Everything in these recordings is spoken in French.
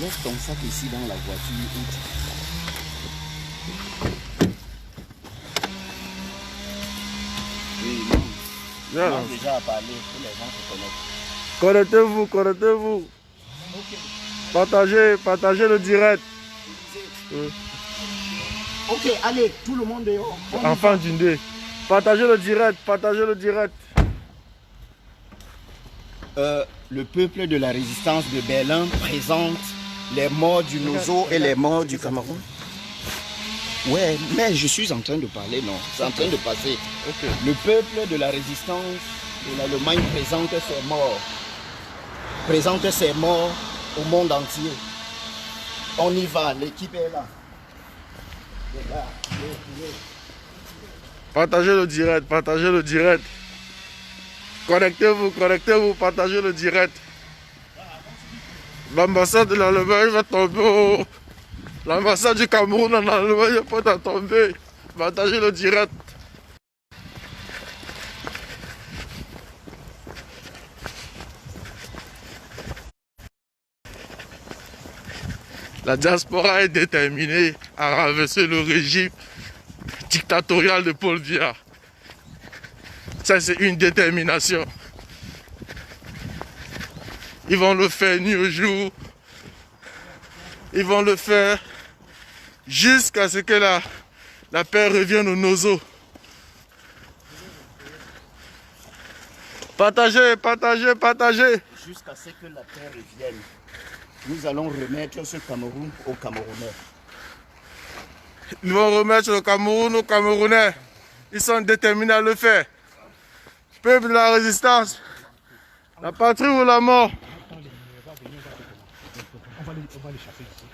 Laisse ton sac ici dans la voiture. Oui, non. Bien, On déjà à parler, que les gens se connectent. connectez-vous, connectez-vous. Ok. Partagez le direct. Ok, allez, tout le monde dehors. Enfant d'Indé. Partagez le direct, partagez le direct. Le peuple de la résistance de Berlin présente les morts du Nozo et les morts du Cameroun. Ouais, mais je suis en train de parler, non. C'est en train de passer. Ok. Le peuple de la résistance de l'Allemagne présente ses morts. Présente ses morts au monde entier. On y va, l'équipe est là. Partagez le direct, partagez le direct. Connectez-vous, connectez-vous, partagez le direct. L'ambassade de l'Allemagne va tomber. L'ambassade du Cameroun en Allemagne peut tomber. Partagez le direct. La diaspora est déterminée à renverser le régime dictatorial de Paul Biya. Ça, c'est une détermination. Ils vont le faire nuit au jour. Ils vont le faire jusqu'à ce que la paix revienne au Nozo. Partagez, partagez, partagez. Jusqu'à ce que la paix revienne, nous allons remettre ce Cameroun aux Camerounais. Ils vont remettre le Cameroun aux Camerounais. Ils sont déterminés à le faire. Peuple de la résistance, la patrie ou la mort. On va les chasser ici.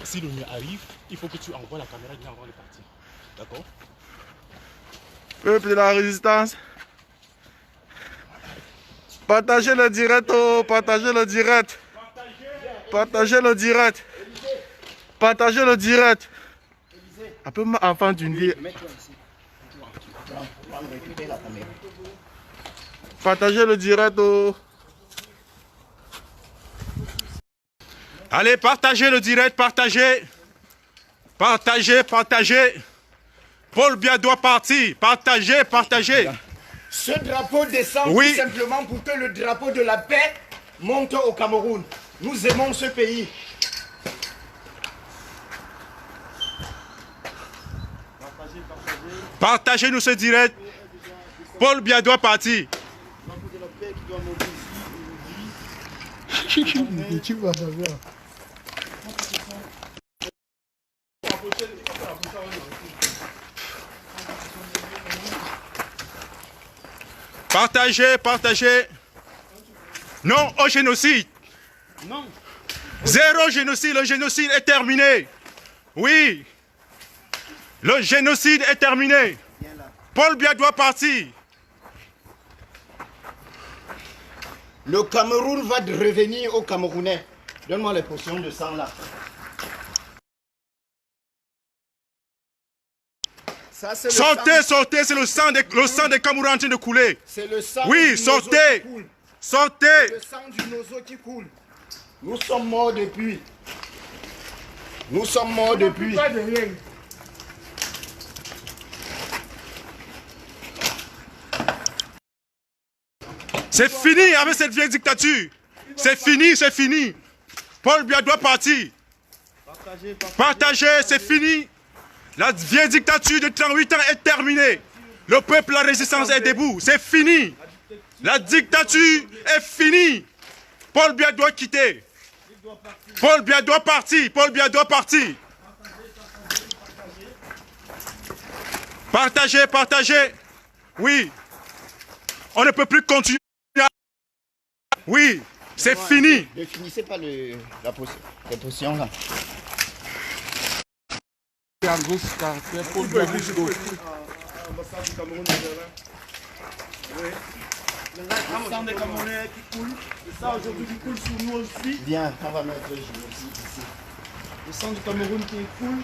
Si le mieux arrive, il faut que tu envoies la caméra bien avant de partir. D'accord? Peuple de la résistance. Partagez le direct, oh, partagez le direct. Partagez le direct. Partagez le direct. Appelle-moi enfant d'une vie. Partagez le direct, oh. Allez, partagez le direct, partagez. Partagez, partagez. Paul Biya doit partir. Partagez, partagez. Ce drapeau descend Oui. tout simplement pour que le drapeau de la paix monte au Cameroun. Nous aimons ce pays. Partagez-nous ce direct. Paul Biya doit partir. Partagez, partagez. Non au génocide. Non. Zéro génocide, le génocide est terminé. Oui. Le génocide est terminé. Paul Biya doit partir. Le Cameroun va revenir aux Camerounais. Donne-moi les potions de sang là. Ça, c'est le Sortez, sang. sortez, c'est le sang des Camerounais en train de couler. C'est le sang Oui, du Nozo sortez. qui coule. Sortez. Le sang du Nozo qui coule. Nous sommes morts depuis. Nous sommes morts depuis. C'est fini avec cette vieille dictature. C'est fini, c'est fini. Paul Biya doit partir. Partagez, c'est fini. La vieille dictature de 38 ans est terminée. Le peuple, la résistance est debout. C'est fini. La dictature est finie. Paul Biya doit quitter. Paul Biya doit partir. Paul Biya doit partir. Partagez, partagez. Oui. On ne peut plus continuer. Oui, c'est fini. Ne finissez pas les potions là. Ambassade du Cameroun de Berlin. Oui. Le sang des Camerounais qui coule. Le sang aujourd'hui qui coule sur nous aussi. Bien, on va mettre le génocide ici. Le sang du Cameroun qui coule.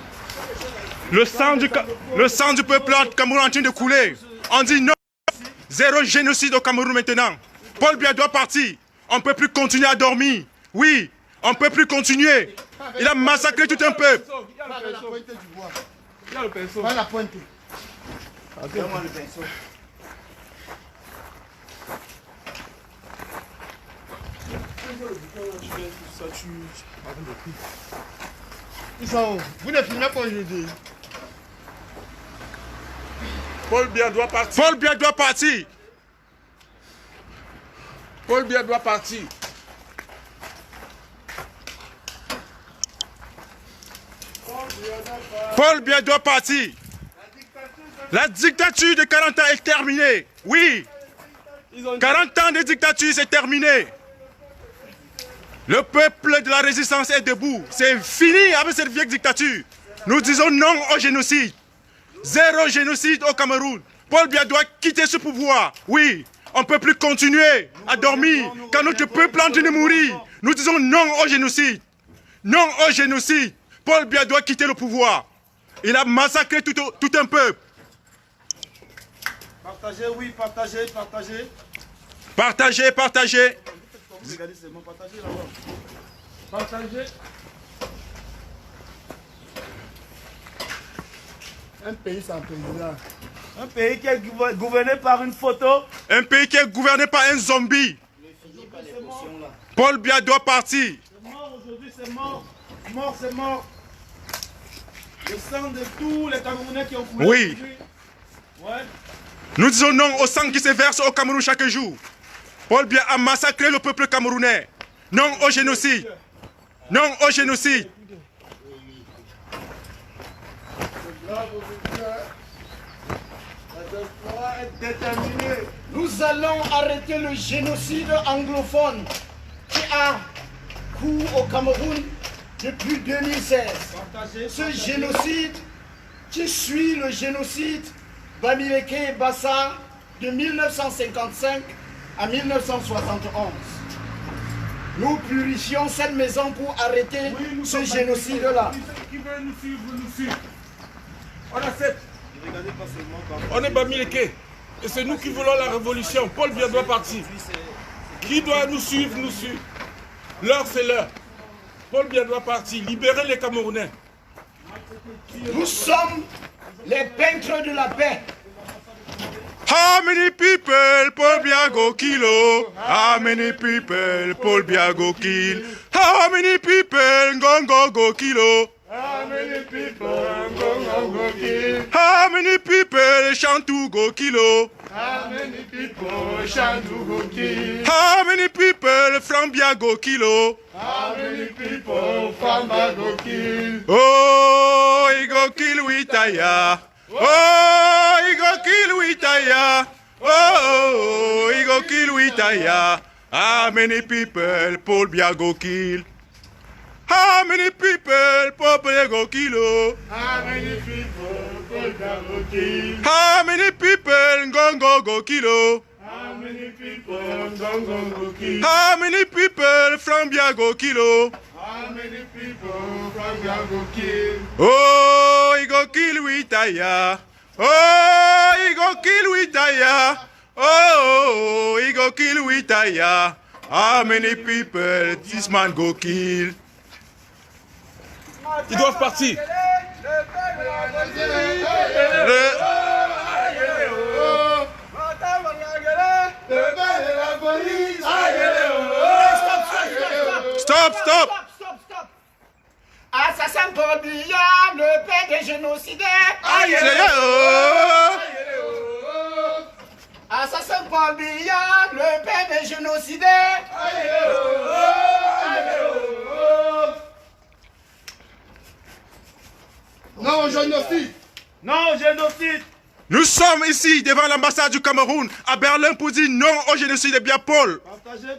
Le sang du peuple camerounais en train de couler. On dit non. Zéro génocide au Cameroun maintenant. Paul Biya doit partir. On ne peut plus continuer à dormir. Oui, On ne peut plus continuer. Il a massacré tout un peuple. Il y a le pinceau. Pas la pointe. Donne-moi le pinceau. Ils sont où? Vous ne filmez pas aujourd'hui. Paul Biya doit partir. Paul Biya doit partir. Paul Biya doit partir. Paul Biya doit partir. La dictature de 40 ans est terminée. Oui. 40 ans de dictature, c'est terminé. Le peuple de la résistance est debout. C'est fini avec cette vieille dictature. Nous disons non au génocide. Zéro génocide au Cameroun. Paul Biya doit quitter ce pouvoir. Oui. On ne peut plus continuer à dormir quand notre peuple est en train de mourir. Nous disons non au génocide. Non au génocide. Paul Biya doit quitter le pouvoir. Il a massacré tout un peuple. Partagez, oui, partagez, partagez. Partagez, partagez. Regardez, c'est bon, partagez là-bas. Partagez. Un pays sans président. Un pays qui est gouverné par une photo. Un pays qui est gouverné par un zombie. Paul Biya doit partir. C'est mort aujourd'hui, c'est mort. Mort, c'est mort. Le sang de tous les Camerounais qui ont coulé. Oui. Ouais. Nous disons non au sang qui se verse au Cameroun chaque jour. Paul Biya a massacré le peuple camerounais. Non au génocide. Non au génocide. Nous allons arrêter le génocide anglophone qui a cours au Cameroun depuis 2016. Ce génocide qui suit le génocide Bamileke et Bassa de 1955 à 1971. Nous purifions cette maison pour arrêter ce génocide-là. Qui veut nous suivre, nous suivre. On accepte. On est Bamileke. Et c'est nous qui voulons la révolution. Paul Biya doit partir. Qui doit nous suivre, nous suivre. L'heure, c'est l'heure. Paul Biya doit partir. Libérer les Camerounais. Nous sommes les peintres de la paix. How many people Paul Biya go kill? How many people Paul Biya go kill? How many people go kill? How many people go kill? How many people Shantou go kill? How many people Shantou go kill? How many people from Biya go kill? How many people from Biya go kill? Oh, he go kill Witaya. Oh, he go kill Witaya. Oh, he go kill Witaya. How many people Paul Biya go kill? How many people Paul Biya go kill? How many people Paul Biya go kill? How many people go kill? How many people go kill? How many people from Biya go kill? How many people from Biya go kill? Oh, he go kill Witaya. Oh, he go kill Witaya. Oh, he go kill Witaya. How many people this man go kill? Ils doivent partir. Stop, stop. Assassin Paul Biya, le père des génocidaires. Assassin Paul Biya, le père des génocidaires. Non au génocide. Non au génocide. Nous sommes ici devant l'ambassade du Cameroun à Berlin pour dire non au génocide de Biya Paul.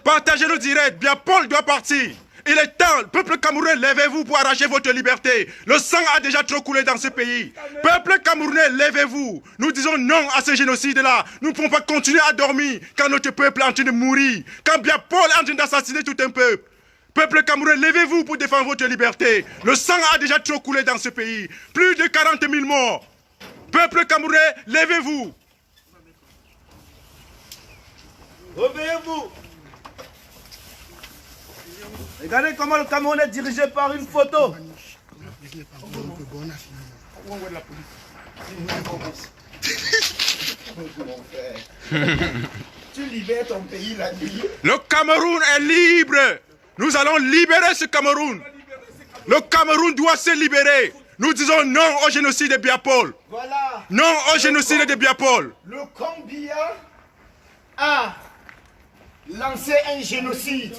Partagez le direct. Biya Paul doit partir. Il est temps, peuple camerounais, levez-vous pour arracher votre liberté. Le sang a déjà trop coulé dans ce pays. Peuple camerounais, levez-vous. Nous disons non à ce génocide-là. Nous ne pouvons pas continuer à dormir quand notre peuple est en train de mourir. Quand Biya Paul est en train d'assassiner tout un peuple. Peuple camerounais, levez-vous pour défendre votre liberté. Le sang a déjà trop coulé dans ce pays. Plus de 40 000 morts. Peuple camerounais, levez-vous. Réveillez-vous. Regardez comment le Cameroun est dirigé par une photo. Tu libères ton pays la nuit. Le Cameroun est libre. Nous allons libérer ce Cameroun. Le Cameroun doit se libérer. Nous disons non au génocide de Biapol. Voilà. Non au génocide de Biapol. Le camp Biya a lancé un génocide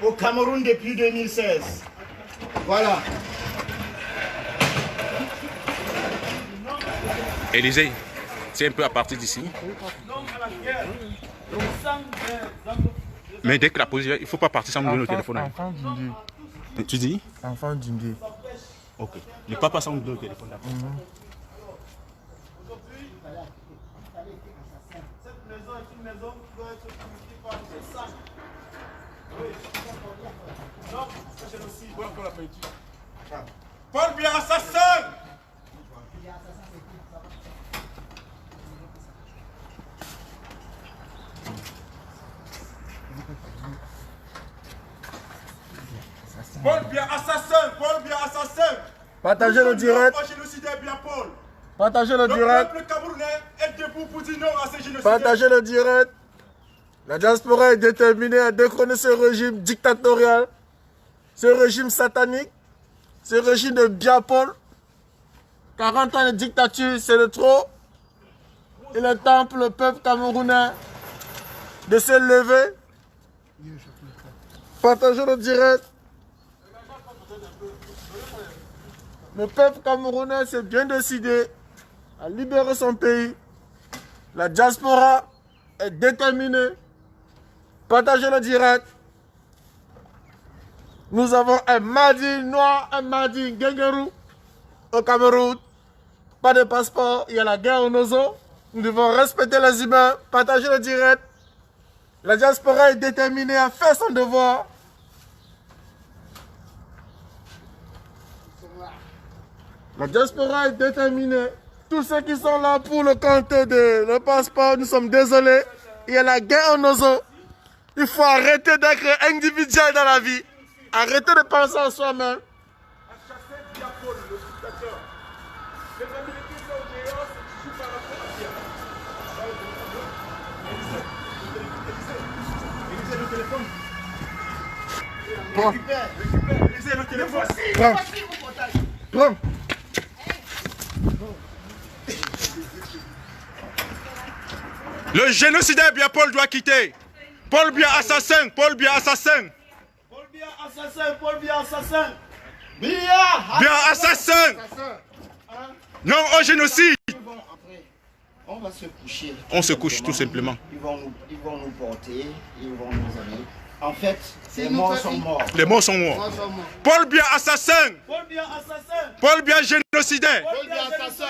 au Cameroun depuis 2016. Voilà. Élysée, c'est un peu à partir d'ici. Mais dès que la position, il ne faut pas partir sans nous donner le téléphone. Enfant d'Indé. Tu dis? Enfant d'Indé. Ok. Ne pas passer sans nous donner le téléphone. Cette maison est une maison qui doit être communiquée par les sages. Oui. Non, c'est génocide. Voilà qu'on l'a pas dit. Paul Biya assassin! Paul Biya assassin! Paul Biya assassin! Partagez le direct. Partagez le direct. Le peuple camerounais est debout pour dire non à ces génocides. Partagez le direct. La diaspora est déterminée à détrôner ce régime dictatorial, ce régime satanique, ce régime de Biapol. 40 ans de dictature, c'est de trop. Il est temps pour le peuple camerounais de se lever. Partagez le direct. Le peuple camerounais s'est bien décidé à libérer son pays. La diaspora est déterminée. Partagez le direct. Nous avons un mardi noir, un mardi guéguerou au Cameroun. Pas de passeport, il y a la guerre au Nozo. Nous devons respecter les humains. Partagez le direct. La diaspora est déterminée à faire son devoir. La diaspora est déterminée. Tous ceux qui sont là pour le compte de le passeport, nous sommes désolés. Il y a la guerre au Nozo. Il faut arrêter d'être individuel dans la vie. Arrêtez de penser à soi-même. Prends. Prends. Prends. Le génocidaire Biapol doit quitter. Paul Biya assassin. Paul Biya assassin. Paul Biya assassin. Paul Biya assassin. Biya assassin. Non au génocide. On va se coucher. On se couche tout simplement. Ils vont nous porter, ils vont nous amener. En fait, les morts sont morts. Les morts sont morts. Paul Biya assassin. Paul Biya assassin. Paul Biya génocidaire. Paul Biya assassin.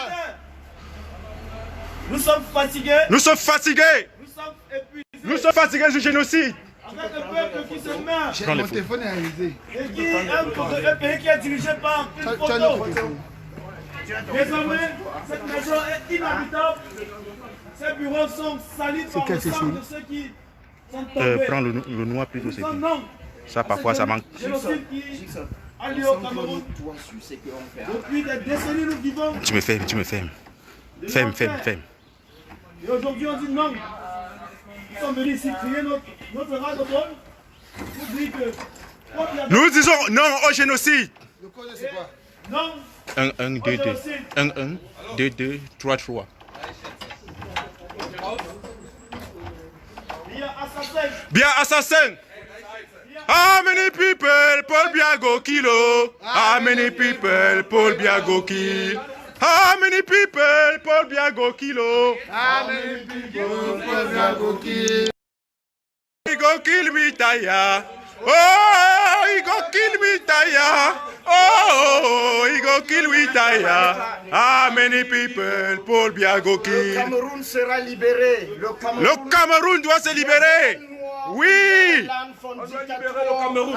Nous sommes fatigués. Nous sommes fatigués. Nous sommes épuisés. Nous sommes fatigués du génocide. Avec un peuple qui se meurt. Prends les Mon téléphone est arrivé. Et qui un pays qui est dirigé par une photo. Désormais, cette maison est inhabitable. Ces bureaux sont salis par le sang de ceux qui sont tombés. Prends le noir plutôt, c'est Nous non. ça parfois ça manque. Génocide qui a lieu au Cameroun. Depuis des décennies, nous vivons. Tu me fermes. Ferme. Et aujourd'hui, on dit non. Nous sommes venus ici crier notre ras de bol pour dire que. Nous disons non au génocide. Le code, c'est quoi? Non. 1, 2, 2. 1, 2, 2, 3, 3. Biya assassin. How many people Paul Biya go kilo? How many people Paul Biya go kill? How many people Paul Biya go kilo? How many people Paul Biya go kill? He go kill me tire. Oh, he go kill me tire. Oh, he go kill me tire. How many people Paul Biya go Le kill? Cameroun sera libéré. Le Cameroun doit se libérer. Oui. On doit libérer le Cameroun.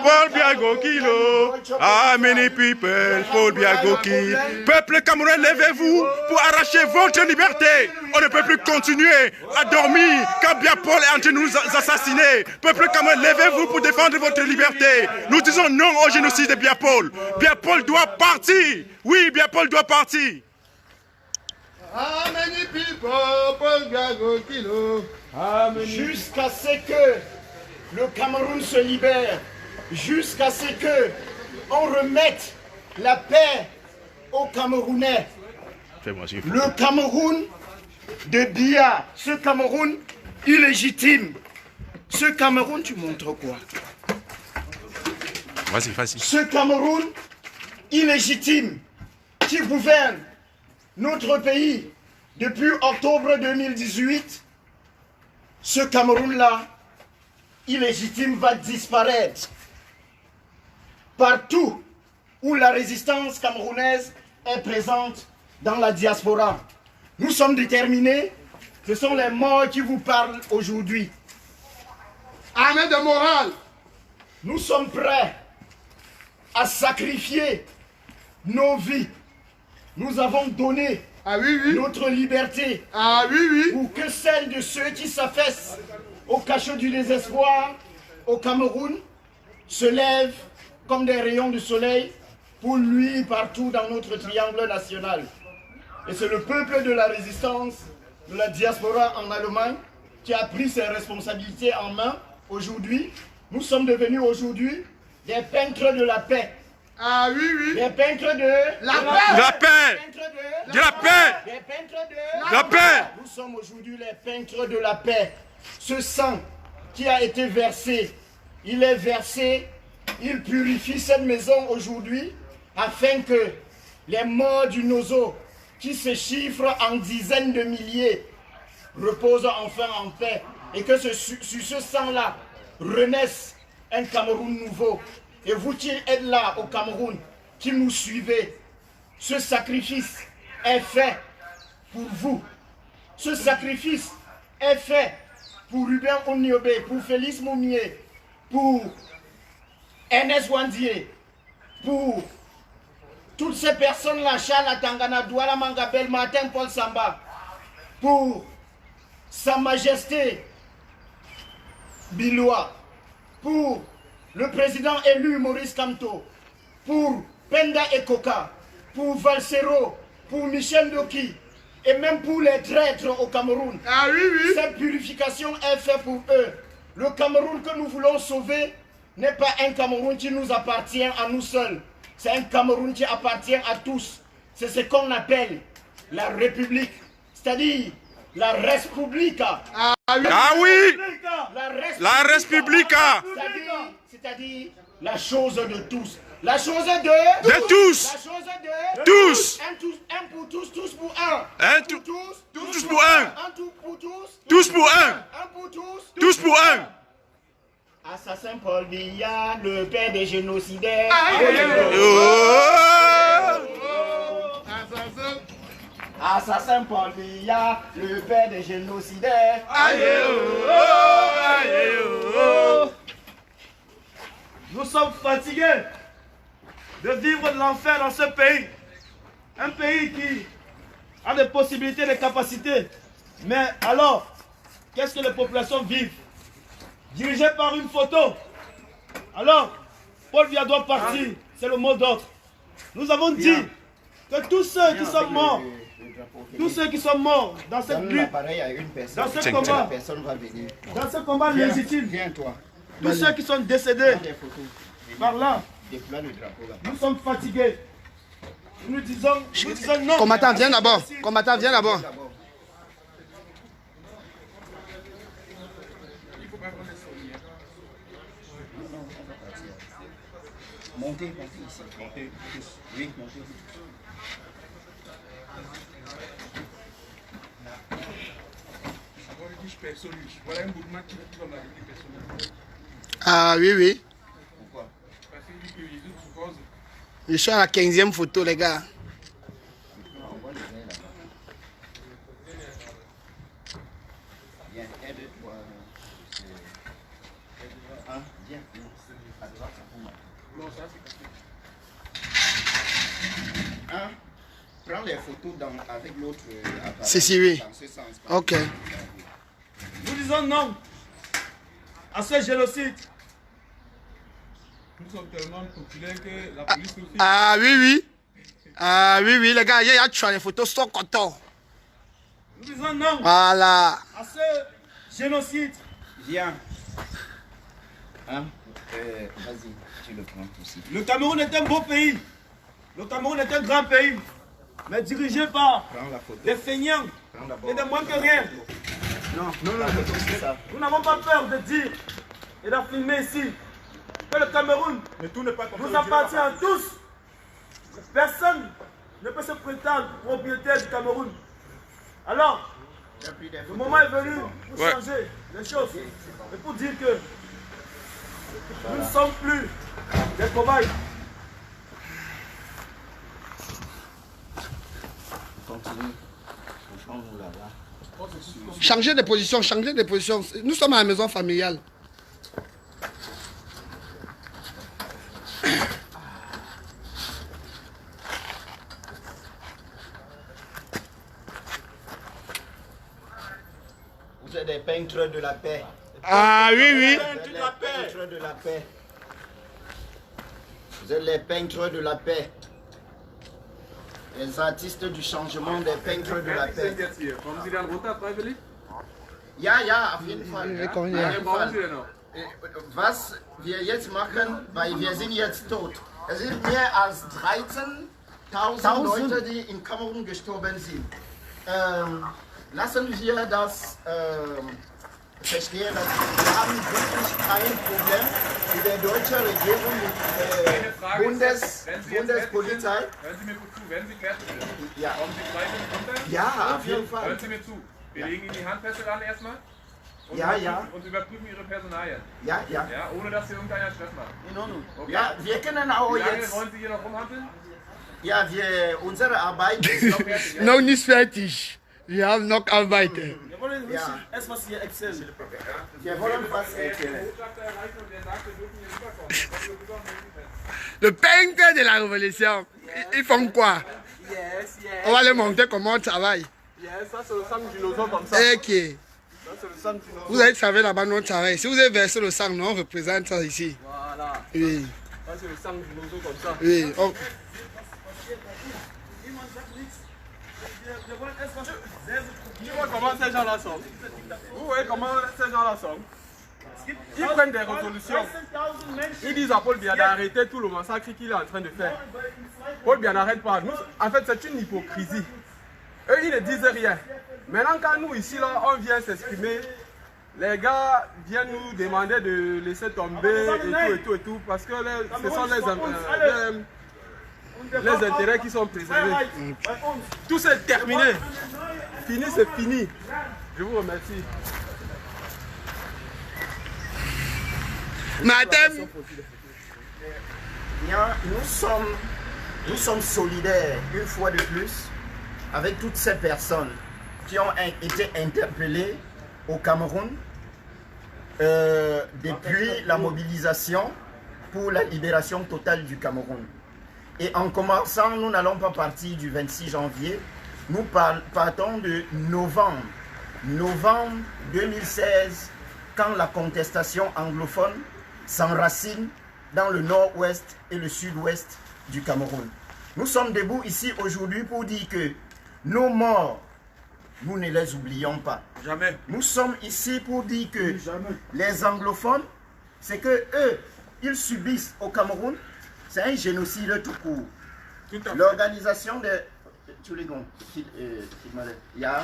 Paul Biya Gokilo. Ah, many people. Paul Biya Gokilo. Peuple camerounais, levez-vous pour arracher votre liberté. On ne peut plus continuer à dormir quand Biya Paul est en train de nous assassiner. Peuple camerounais, levez-vous pour défendre votre liberté. Nous disons non au génocide de Biya Paul. Biya Paul doit partir. Oui, Biya Paul doit partir. Jusqu'à ce que le Cameroun se libère, jusqu'à ce que on remette la paix aux Camerounais. Le Cameroun de Biya, ce Cameroun illégitime, ce Cameroun, tu montres quoi? Vas-y, vas-y. Ce Cameroun illégitime qui gouverne notre pays depuis octobre 2018, ce Cameroun-là, illégitime, va disparaître. Partout où la résistance camerounaise est présente dans la diaspora. Nous sommes déterminés, ce sont les morts qui vous parlent aujourd'hui. Armée de morale, nous sommes prêts à sacrifier nos vies. Nous avons donné notre liberté pour que celle de ceux qui s'affaissent au cachot du désespoir au Cameroun se lèvent comme des rayons de soleil pour luire partout dans notre triangle national. Et c'est le peuple de la résistance, de la diaspora en Allemagne, qui a pris ses responsabilités en main aujourd'hui. Nous sommes devenus aujourd'hui des peintres de la paix. Ah oui, oui. Des peintres de la paix. La paix. De la paix. Des peintres de la paix. Nous sommes aujourd'hui les peintres de la paix. Ce sang qui a été versé, il est versé, il purifie cette maison aujourd'hui afin que les morts du Nozo, qui se chiffrent en dizaines de milliers, reposent enfin en paix et que sur ce sang-là renaisse un Cameroun nouveau. Et vous qui êtes là au Cameroun, qui nous suivez, ce sacrifice est fait pour vous. Ce sacrifice est fait pour Ruben Onyobe, pour Félix Moumié, pour Ernest Wandié, pour toutes ces personnes-là, Charles Atangana, Douala Mangabel, Martin Paul Samba, pour Sa Majesté Biloua, pour le président élu Maurice Kamto, pour Penda Ekoka, pour Valsero, pour Michel Doki, et même pour les traîtres au Cameroun. Ah oui, oui. Cette purification est faite pour eux. Le Cameroun que nous voulons sauver n'est pas un Cameroun qui nous appartient à nous seuls. C'est un Cameroun qui appartient à tous. C'est ce qu'on appelle la République, c'est-à-dire la Respublica. Ah oui. Ah oui. La Respublica. C'est-à-dire la chose de tous. La chose de... De tous. La chose de... Tous. Un pour tous, tous pour un. Un pour tous, tous pour un. Un tout pour tous. Tous pour un. Un pour tous. Tous pour un. Assassin Paul Biya, le père des génocidaires. Assassin Paul Biya, le père des génocidaires. Nous sommes fatigués de vivre de l'enfer dans ce pays. Un pays qui a des possibilités, des capacités. Mais alors, qu'est-ce que les populations vivent? Dirigées par une photo. Alors, Paul Biya doit partir. C'est le mot d'ordre. Nous avons dit que tous ceux qui sont morts, dans cette lutte, dans ce combat, dans ce combat légitime, tous ceux qui sont décédés par là, nous sommes fatigués. Nous disons non. Combattant, viens d'abord. Combattant, viens d'abord. Montez ici. Montez tous. Oui, montez tous. Voilà un mouvement qui va m'arriver personnellement. Ah oui, oui. Pourquoi? Parce que Jésus suppose. Je suis à la 15e photo, les gars. Viens, aide-toi. Hein? Viens, à droite, ça pour moi. Non, ça c'est cassé. Hein? Prends les photos avec l'autre appareil. Si, oui. Dans ce sens. Ok. Nous disons non à ce génocide. Nous sommes tellement populaires que la police nous fait. Ah oui, oui. Ah oui, oui, les gars, il y a les photos sont contents. Nous disons non Voilà. à ce génocide. Viens. Hein? Vas-y, tu le prends aussi. Le Cameroun est un beau pays. Le Cameroun est un grand pays. Mais dirigé par Prends la photo. des feignants Prends d'abord. et des moins que rien. Non, c'est ça. Nous n'avons pas peur de dire et d'affirmer ici que le Cameroun Mais tout n'est pas comme nous ça. appartient à tous. Personne ne peut se prétendre propriétaire du Cameroun. Alors, le moment est venu pour changer les choses et pour dire que nous ne sommes plus des cobayes. Continue. Franchement, là. Changer de position, changer de position. Nous sommes à la maison familiale. Vous êtes des peintres de la paix. Ah oui, oui. Vous êtes les peintres de la paix. Vous êtes les peintres de la paix. Les artistes du changement, des peintres de la paix. Kommen Sie dann runter, freiwillig? Ja, auf jeden Fall. Wir kommen Auf ja. jeden Brauchen Sie Fall. denn noch? Was wir jetzt machen, weil wir sind jetzt tot. Es sind mehr als 13.000 Leute, die in Kamerun gestorben sind. Lassen wir das verstehen. Wir haben wirklich kein Problem mit der deutschen Regierung, mit Bundespolizei. Hören Sie mir gut zu, wenn Sie fertig sind. Ja. Kommen Sie freiwillig runter? Ja, auf jeden Fall. Hören Sie mir zu. Wir legen Ihnen die Handfessel an erstmal. Und Ja, ja. Und überprüfen Ihre Personalien. Ja, ja. Ja, ohne dass Sie irgendeinen Stress machen. Okay. Ja, wir können auch Wie lange jetzt. wollen Sie hier noch rumhampeln? Ja, unsere Arbeit ist noch fertig. Noch nicht fertig. Wir haben noch Arbeit. Wir wollen etwas hier erzählen. Wir wollen was erzählen. Botschafter erreichen und der sagt, wir dürfen hier rüberkommen. Dann kommen wir rüber und melden fest. Le peintre de la révolution. Ils font quoi? Yes, yes. On va les montrer comment on travaille. Yes, ça c'est le sang du dinosaure comme ça. Ok. Ça c'est le sang du dinosaure. Vous allez savoir là-bas nous on travaille. Si vous avez versé le sang, nous on représente ça ici. Voilà. Oui. Ça c'est le sang du dinosaure comme ça. Oui. Tu vois comment ces gens-là sont. Vous voyez comment ces gens-là sont. Ils prennent des résolutions. Ils disent à Paul Biya d'arrêter tout le massacre qu'il est en train de faire. Paul Biya n'arrête pas. Nous, en fait, c'est une hypocrisie. Eux, ils ne disent rien. Maintenant, quand nous, ici, là, on vient s'exprimer, les gars viennent nous demander de laisser tomber et tout, parce que ce sont les intérêts qui sont préservés. Tout c'est terminé. Fini, c'est fini. Je vous remercie. Madame. Bien, nous sommes solidaires une fois de plus avec toutes ces personnes qui ont été interpellées au Cameroun depuis la mobilisation pour la libération totale du Cameroun. Et en commençant, nous n'allons pas partir du 26 janvier, nous partons de novembre 2016, quand la contestation anglophone s'enracine dans le nord-ouest et le sud-ouest du Cameroun. Nous sommes debout ici aujourd'hui pour dire que nos morts, nous ne les oublions pas. Jamais. Nous sommes ici pour dire que les anglophones, c'est que eux, ils subissent au Cameroun, c'est un génocide tout court. L'organisation de... Entschuldigung, ja.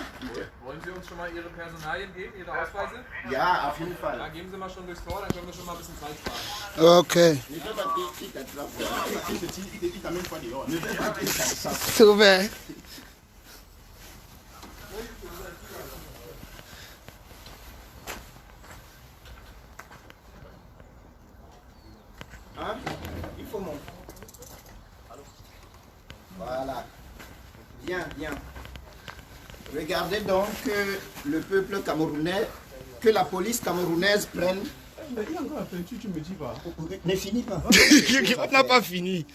Wollen Sie uns schon mal Ihre Personalien geben, Ihre Ausweise? Ja, auf jeden Fall. Ja, geben Sie mal schon durchs Tor, dann können wir schon mal ein bisschen Zeit sparen. Ok. C'est ouvert. Hein? Il faut monter. Voilà. Bien, bien. Regarde. regardez donc que le peuple camerounais, que la police camerounaise prenne... Mais il y a encore la peinture, tu me dis pas. Ne finis pas. On n'a pas fini.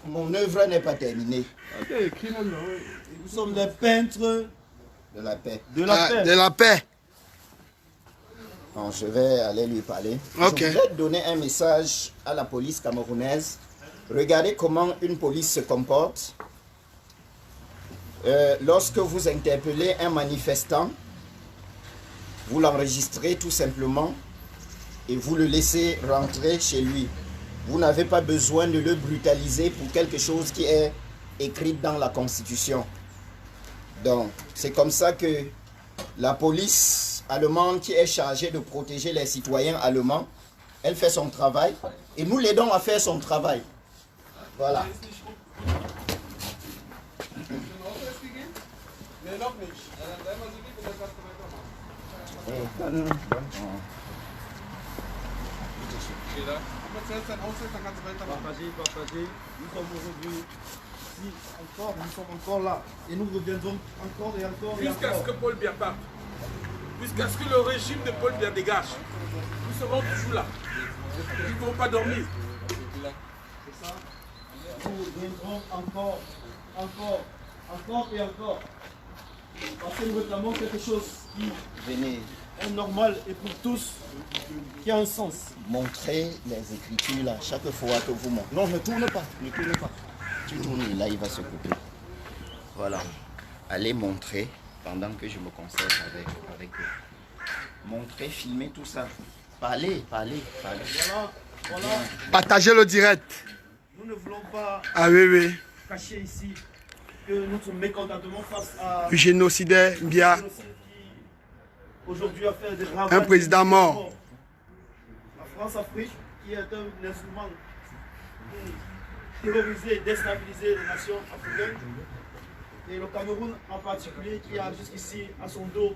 Mon œuvre n'est pas terminée. Ok, écris-moi. Nous sommes des peintres De la paix. de la paix. De la paix. Bon, je vais aller lui parler. Ok. Je vais donner un message à la police camerounaise. Regardez comment une police se comporte. Lorsque vous interpellez un manifestant, vous l'enregistrez tout simplement et vous le laissez rentrer chez lui. Vous n'avez pas besoin de le brutaliser pour quelque chose qui est écrit dans la Constitution. Donc, c'est comme ça que la police allemande qui est chargée de protéger les citoyens allemands, elle fait son travail et nous l'aidons à faire son travail. Voilà. Partagez. Nous sommes aujourd'hui ici encore, nous sommes encore là. Et nous reviendrons encore et encore et Jusqu'à ce encore. que Paul Biya parte. Jusqu'à ce que le régime de Paul Biya dégage. Nous serons toujours là. Ils ne vont pas dormir. Nous reviendrons encore et encore. Parce que nous réclamons quelque chose qui Venez est normal et pour tous, qui a un sens. montrer les écritures là, chaque fois que vous montrez. Non, ne tourne pas, ne tourne pas. Tu tournes et là, il va se couper. Voilà. Allez montrer pendant que je me concerte avec eux. Montrer, filmer tout ça. Parlez. Voilà. Partagez le direct. Nous ne voulons pas Ah oui. cacher ici que notre mécontentement face à Génocidaire, Biya. qui aujourd'hui a fait des ravages. Un président mort. La France-Afrique, qui est un instrument pour terroriser et déstabiliser les nations africaines. Et le Cameroun en particulier, qui a jusqu'ici à son dos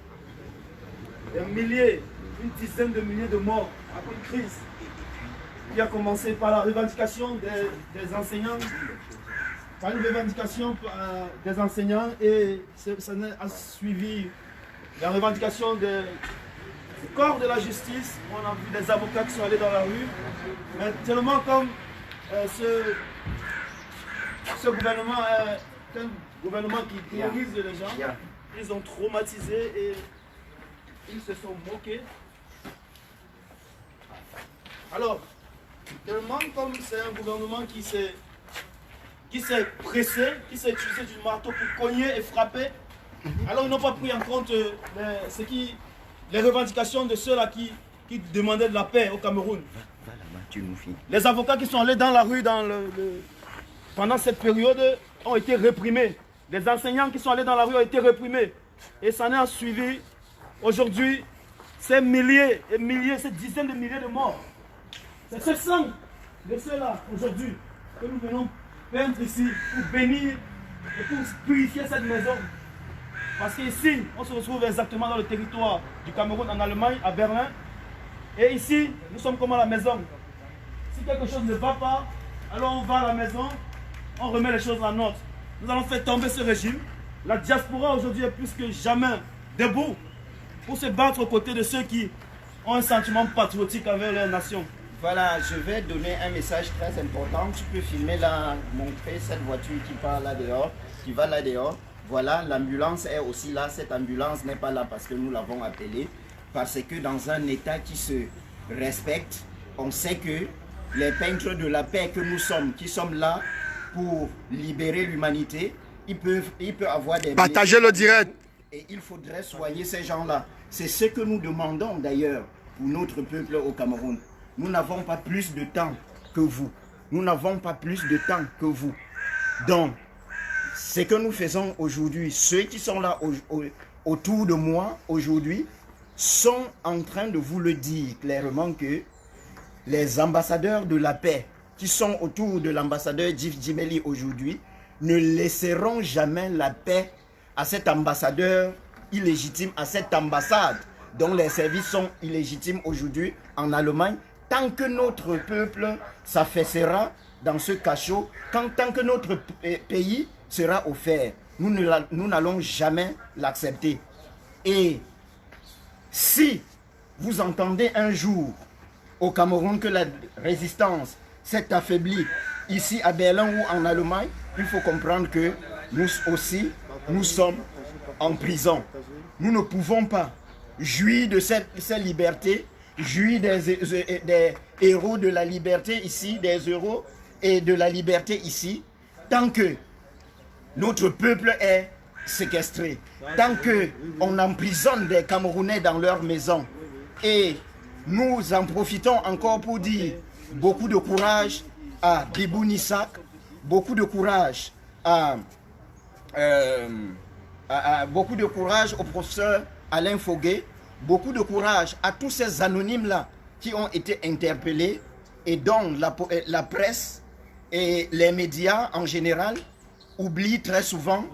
des milliers, une dizaine de milliers de morts après une crise qui a commencé par la revendication des enseignants, par une revendication des enseignants et ça a suivi la revendication du corps de la justice. On a vu des avocats qui sont allés dans la rue, mais tellement comme ce gouvernement est un gouvernement qui terrorise les gens, ils ont traumatisé et ils se sont moqués. Alors, tellement comme c'est un gouvernement qui s'est pressé, qui s'est utilisé du marteau pour cogner et frapper, alors ils n'ont pas pris en compte les revendications de ceux-là qui demandaient de la paix au Cameroun. Les avocats qui sont allés dans la rue pendant cette période ont été réprimés. Les enseignants qui sont allés dans la rue ont été réprimés. Et ça en a suivi aujourd'hui ces milliers et milliers, ces dizaines de milliers de morts. C'est ce sang de ceux-là aujourd'hui que nous venons peindre ici pour bénir et pour purifier cette maison. Parce qu'ici, on se retrouve exactement dans le territoire du Cameroun, en Allemagne, à Berlin. Et ici, nous sommes comme à la maison. Si quelque chose ne va pas, alors on va à la maison, on remet les choses en ordre. Nous allons faire tomber ce régime. La diaspora aujourd'hui est plus que jamais debout pour se battre aux côtés de ceux qui ont un sentiment patriotique envers leur nation. Voilà, je vais donner un message très important. Tu peux filmer là, montrer cette voiture qui part là dehors, qui va là dehors. Voilà, l'ambulance est aussi là. Cette ambulance n'est pas là parce que nous l'avons appelée. Parce que dans un État qui se respecte, on sait que les peintres de la paix que nous sommes, qui sommes là pour libérer l'humanité, ils peuvent avoir des... Partagez le direct. Et il faudrait soigner ces gens-là. C'est ce que nous demandons d'ailleurs pour notre peuple au Cameroun. Nous n'avons pas plus de temps que vous. Nous n'avons pas plus de temps que vous. Donc, ce que nous faisons aujourd'hui, ceux qui sont là autour de moi aujourd'hui, sont en train de vous le dire clairement que les ambassadeurs de la paix qui sont autour de l'ambassadeur Djif Djimeli aujourd'hui ne laisseront jamais la paix à cet ambassadeur illégitime, à cette ambassade dont les services sont illégitimes aujourd'hui en Allemagne, tant que notre peuple s'affaissera dans ce cachot, tant que notre pays sera offert. nous n'allons jamais l'accepter. Et si vous entendez un jour au Cameroun que la résistance s'est affaiblie ici à Berlin ou en Allemagne, il faut comprendre que nous aussi, nous sommes en prison. Nous ne pouvons pas jouir de cette liberté, jouir des héros de la liberté ici, des héros et de la liberté ici, tant que notre peuple est séquestré, tant qu'on emprisonne des Camerounais dans leur maison. Et nous en profitons encore pour dire beaucoup de courage à Bibou Nissak, beaucoup de courage beaucoup de courage au professeur Alain Foguet, beaucoup de courage à tous ces anonymes-là qui ont été interpellés et dont la presse et les médias en général oublient très souvent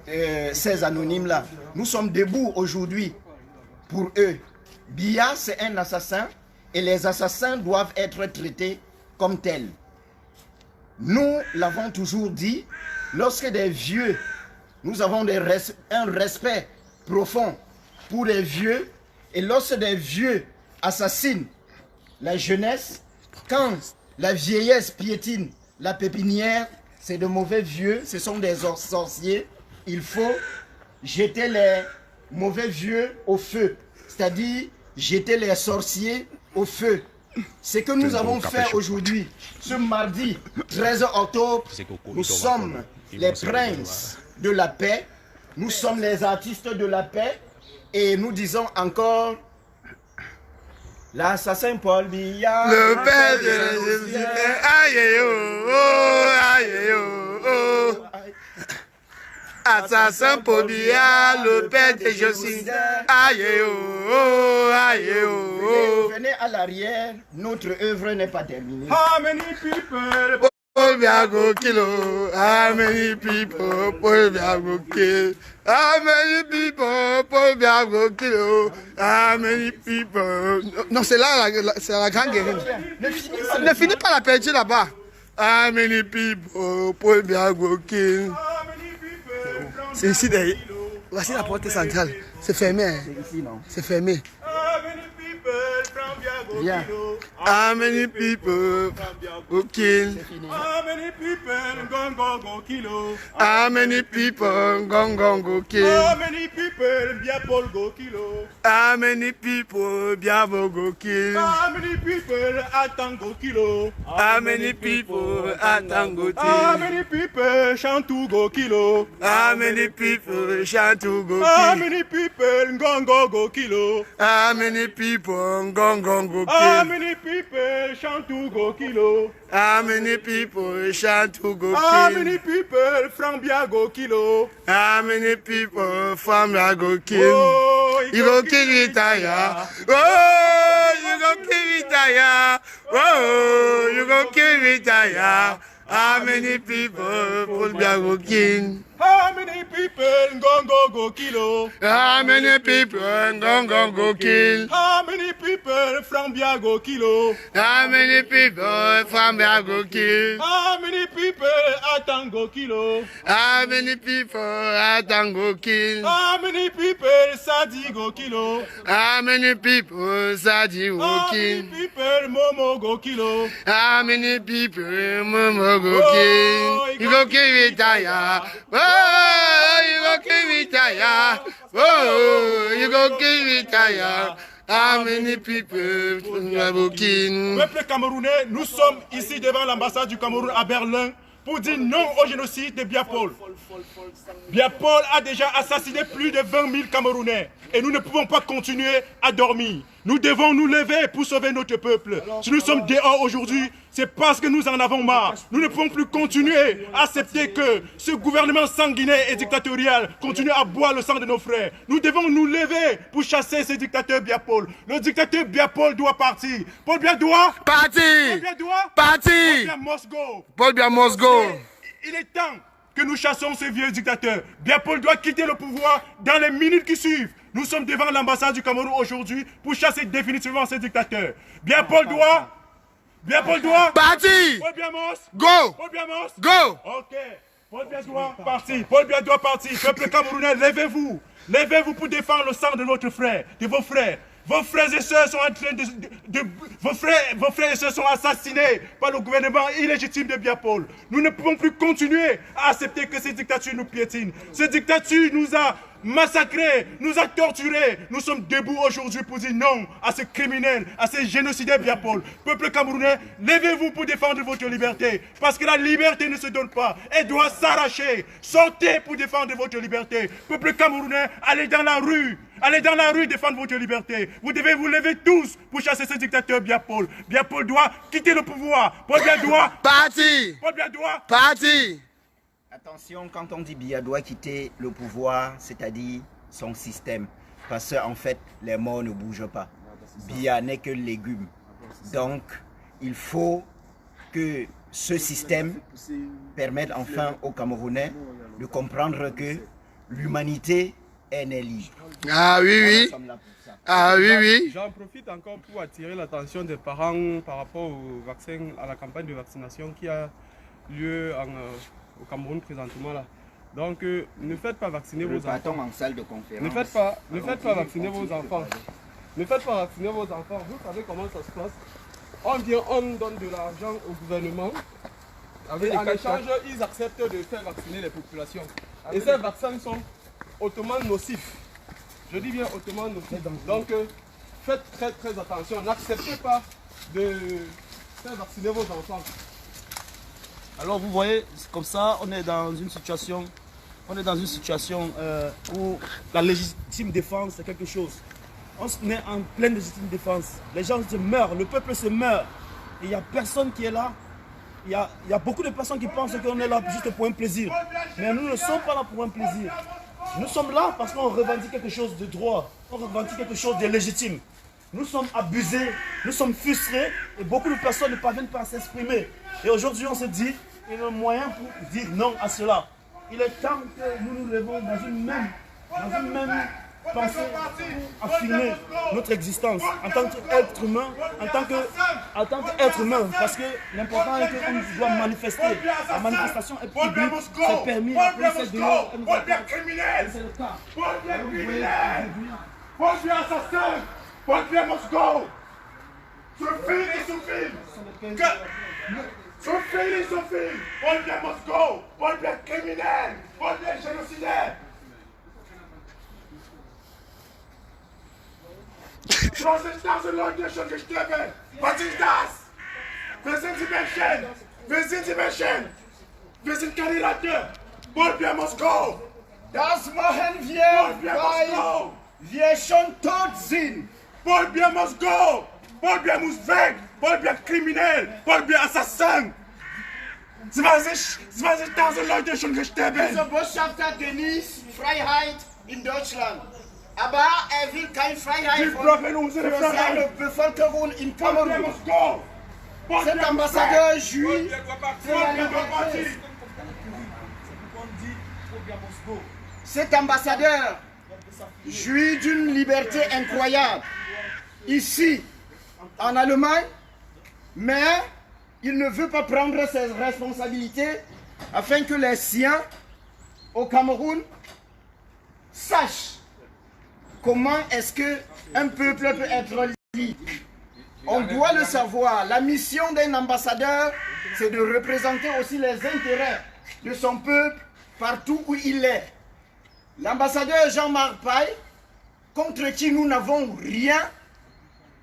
ces anonymes-là. Nous sommes debout aujourd'hui pour eux. Biya, c'est un assassin et les assassins doivent être traités comme tels. Nous l'avons toujours dit, lorsque des vieux, nous avons un respect profond pour les vieux, et lorsque des vieux assassinent la jeunesse, quand la vieillesse piétine la pépinière, c'est de mauvais vieux, ce sont des sorciers. Il faut jeter les mauvais vieux au feu, c'est-à-dire jeter les sorciers au feu. Ce que nous avons fait aujourd'hui, ce mardi 13 octobre, nous sommes les princes de la paix, nous sommes les artistes de la paix, et nous disons encore l'assassin Paul Biya, le père de Jésus, aïe aïe oh. Assassin Paul Biya, le père de Jésus, aïe oh, aïe oh. Venez à l'arrière, notre œuvre n'est pas terminée. How many people? Paul Biya go kilo, how many people? Paul Biya go kill, how many people? Paul Biya go kilo, how many people? Non, c'est là, c'est la grande guerre. Ne finis pas la perdue là-bas. How many people? Paul Biya go kill. C'est ici derrière. Voici la porte centrale. C'est fermé. Hein? C'est ici, non? C'est fermé. Viens. How many people go kill? How many people go kilo? How many people go kill? How many people Biapol go kilo? How many people Biabo go kill? How many people attend go kilo? How many people Atango How kill? many people Chantou go kilo? How many people Shantu go How kill? many people go kilo? How many people go How kill? many people Chantou go kilo? How many people Shantu go How kill? many people Frambia go kilo? How many people from go kill? Oh, You go kill Vitaya. Oh, you go kill Vitaya. Oh, you go kill Vitaya. How many people Paul Biya go kill? How many people go kilo? How many people go kill? How many people Frambia go kilo? How many people from go kill? How many people attend go kilo? How many people Atango kill? How many people Sadi go kilo? How many people Sadi go How many kill? people Momo go kilo? How many people Momo go kill? You go kill Vitaya. Oh, you go kill Vitaya. Oh, you go kill Vitaya. How many people go kill? Peuple camerounais, nous sommes ici devant l'ambassade du Cameroun à Berlin pour dire non au génocide de Biapol. Biapol a déjà assassiné plus de 20 000 Camerounais et nous ne pouvons pas continuer à dormir. Nous devons nous lever pour sauver notre peuple. Si nous sommes dehors aujourd'hui, c'est parce que nous en avons marre. Nous ne pouvons plus continuer à accepter que ce gouvernement sanguinaire et dictatorial continue à boire le sang de nos frères. Nous devons nous lever pour chasser ce dictateur Biapol. Le dictateur Biapol doit partir. Paul Biya doit Parti! Paul Biya doit Parti! Paul Biya must go. Paul Biya must go. Il est temps que nous chassons ce vieux dictateur. Biapol doit quitter le pouvoir dans les minutes qui suivent. Nous sommes devant l'ambassade du Cameroun aujourd'hui pour chasser définitivement ce dictateur. Biapol doit Parti! Paul Biya must Go! Paul Biya must Go! Ok. Paul Biya doit partir. Paul Biya doit partir. Peuple camerounais, levez-vous. Levez-vous pour défendre le sang de votre frère, de vos frères. Vos frères et sœurs sont en train vos frères et sœurs sont assassinés par le gouvernement illégitime de Biya Paul. Nous ne pouvons plus continuer à accepter que ces dictatures nous piétinent. Ces dictatures nous a massacrés, nous a torturés. Nous sommes debout aujourd'hui pour dire non à ces criminels, à ces génocidaires Biya Paul. Peuple camerounais, levez-vous pour défendre votre liberté. Parce que la liberté ne se donne pas, elle doit s'arracher. Sortez pour défendre votre liberté. Peuple camerounais, allez dans la rue. Allez dans la rue défendre votre liberté. Vous devez vous lever tous pour chasser ce dictateur Biya Paul. Biya Paul doit quitter le pouvoir. Paul Biya doit partir. Paul Biya doit partir. Attention, quand on dit Biya doit quitter le pouvoir, c'est-à-dire son système. Parce qu'en fait, les morts ne bougent pas. Biya n'est que légume. Donc, il faut que ce système permette enfin aux Camerounais de comprendre que l'humanité est née libre. Ah oui, oui. Ah oui, oui. J'en profite encore pour attirer l'attention des parents par rapport au vaccin, à la campagne de vaccination qui a lieu au Cameroun présentement là. Donc ne faites pas vacciner vos enfants. En salle de conférence. Ne faites pas vacciner vos enfants. Ne faites pas vacciner vos enfants. Vous savez comment ça se passe. On donne de l'argent au gouvernement. En échange, ils acceptent de faire vacciner les populations. Et ces vaccins sont hautement nocifs. Je dis bien hautement nocifs. Donc faites très attention. N'acceptez pas de faire vacciner vos enfants. Alors vous voyez, comme ça, on est dans une situation où la légitime défense c'est quelque chose. On est en pleine légitime défense. Les gens se meurent, le peuple se meurt. Et il n'y a personne qui est là. Il y a beaucoup de personnes qui pensent qu'on est là juste pour un plaisir. Mais nous ne sommes pas là pour un plaisir. Nous sommes là parce qu'on revendique quelque chose de droit. On revendique quelque chose de légitime. Nous sommes abusés, nous sommes frustrés et beaucoup de personnes ne parviennent pas à s'exprimer. Et aujourd'hui, on se dit, il y a un moyen pour dire non à cela. Il est temps que nous nous levons dans une même pensée pour affirmer notre existence en tant qu'être humain, en tant qu'être humain, parce que l'important est qu'on doit manifester. La manifestation est publique, c'est permis. C'est le cas. Paul Biya assassin. Paul Biya must go. Paul Biya must go. Paul Biya criminel. Paul Biya génocidaire. Was ist das, Leute, schon gestorben? Was ist das? Wir sind die Menschen. Wir sind die Menschen. Wir sind Kandidaten. Paul Biya must go. Das machen wir, weil wir schon tot sind. Paul Biya must go. Paul Biya muss weg. Paul Biya criminel. Paul Biya assassin. 20.000 Leute schon gestorben. Unser Botschafter genießt Freiheit in Deutschland. Aber will keine Freiheit für seine Bevölkerung in Kamerun. Cet ambassadeur jouit de la liberté. Cet ambassadeur jouit d'une liberté incroyable ici en Allemagne, mais il ne veut pas prendre ses responsabilités afin que les siens au Cameroun sachent comment est-ce qu'un peuple peut être libre. On doit le savoir. La mission d'un ambassadeur, c'est de représenter aussi les intérêts de son peuple partout où il est. L'ambassadeur Jean-Marc Paille, contre qui nous n'avons rien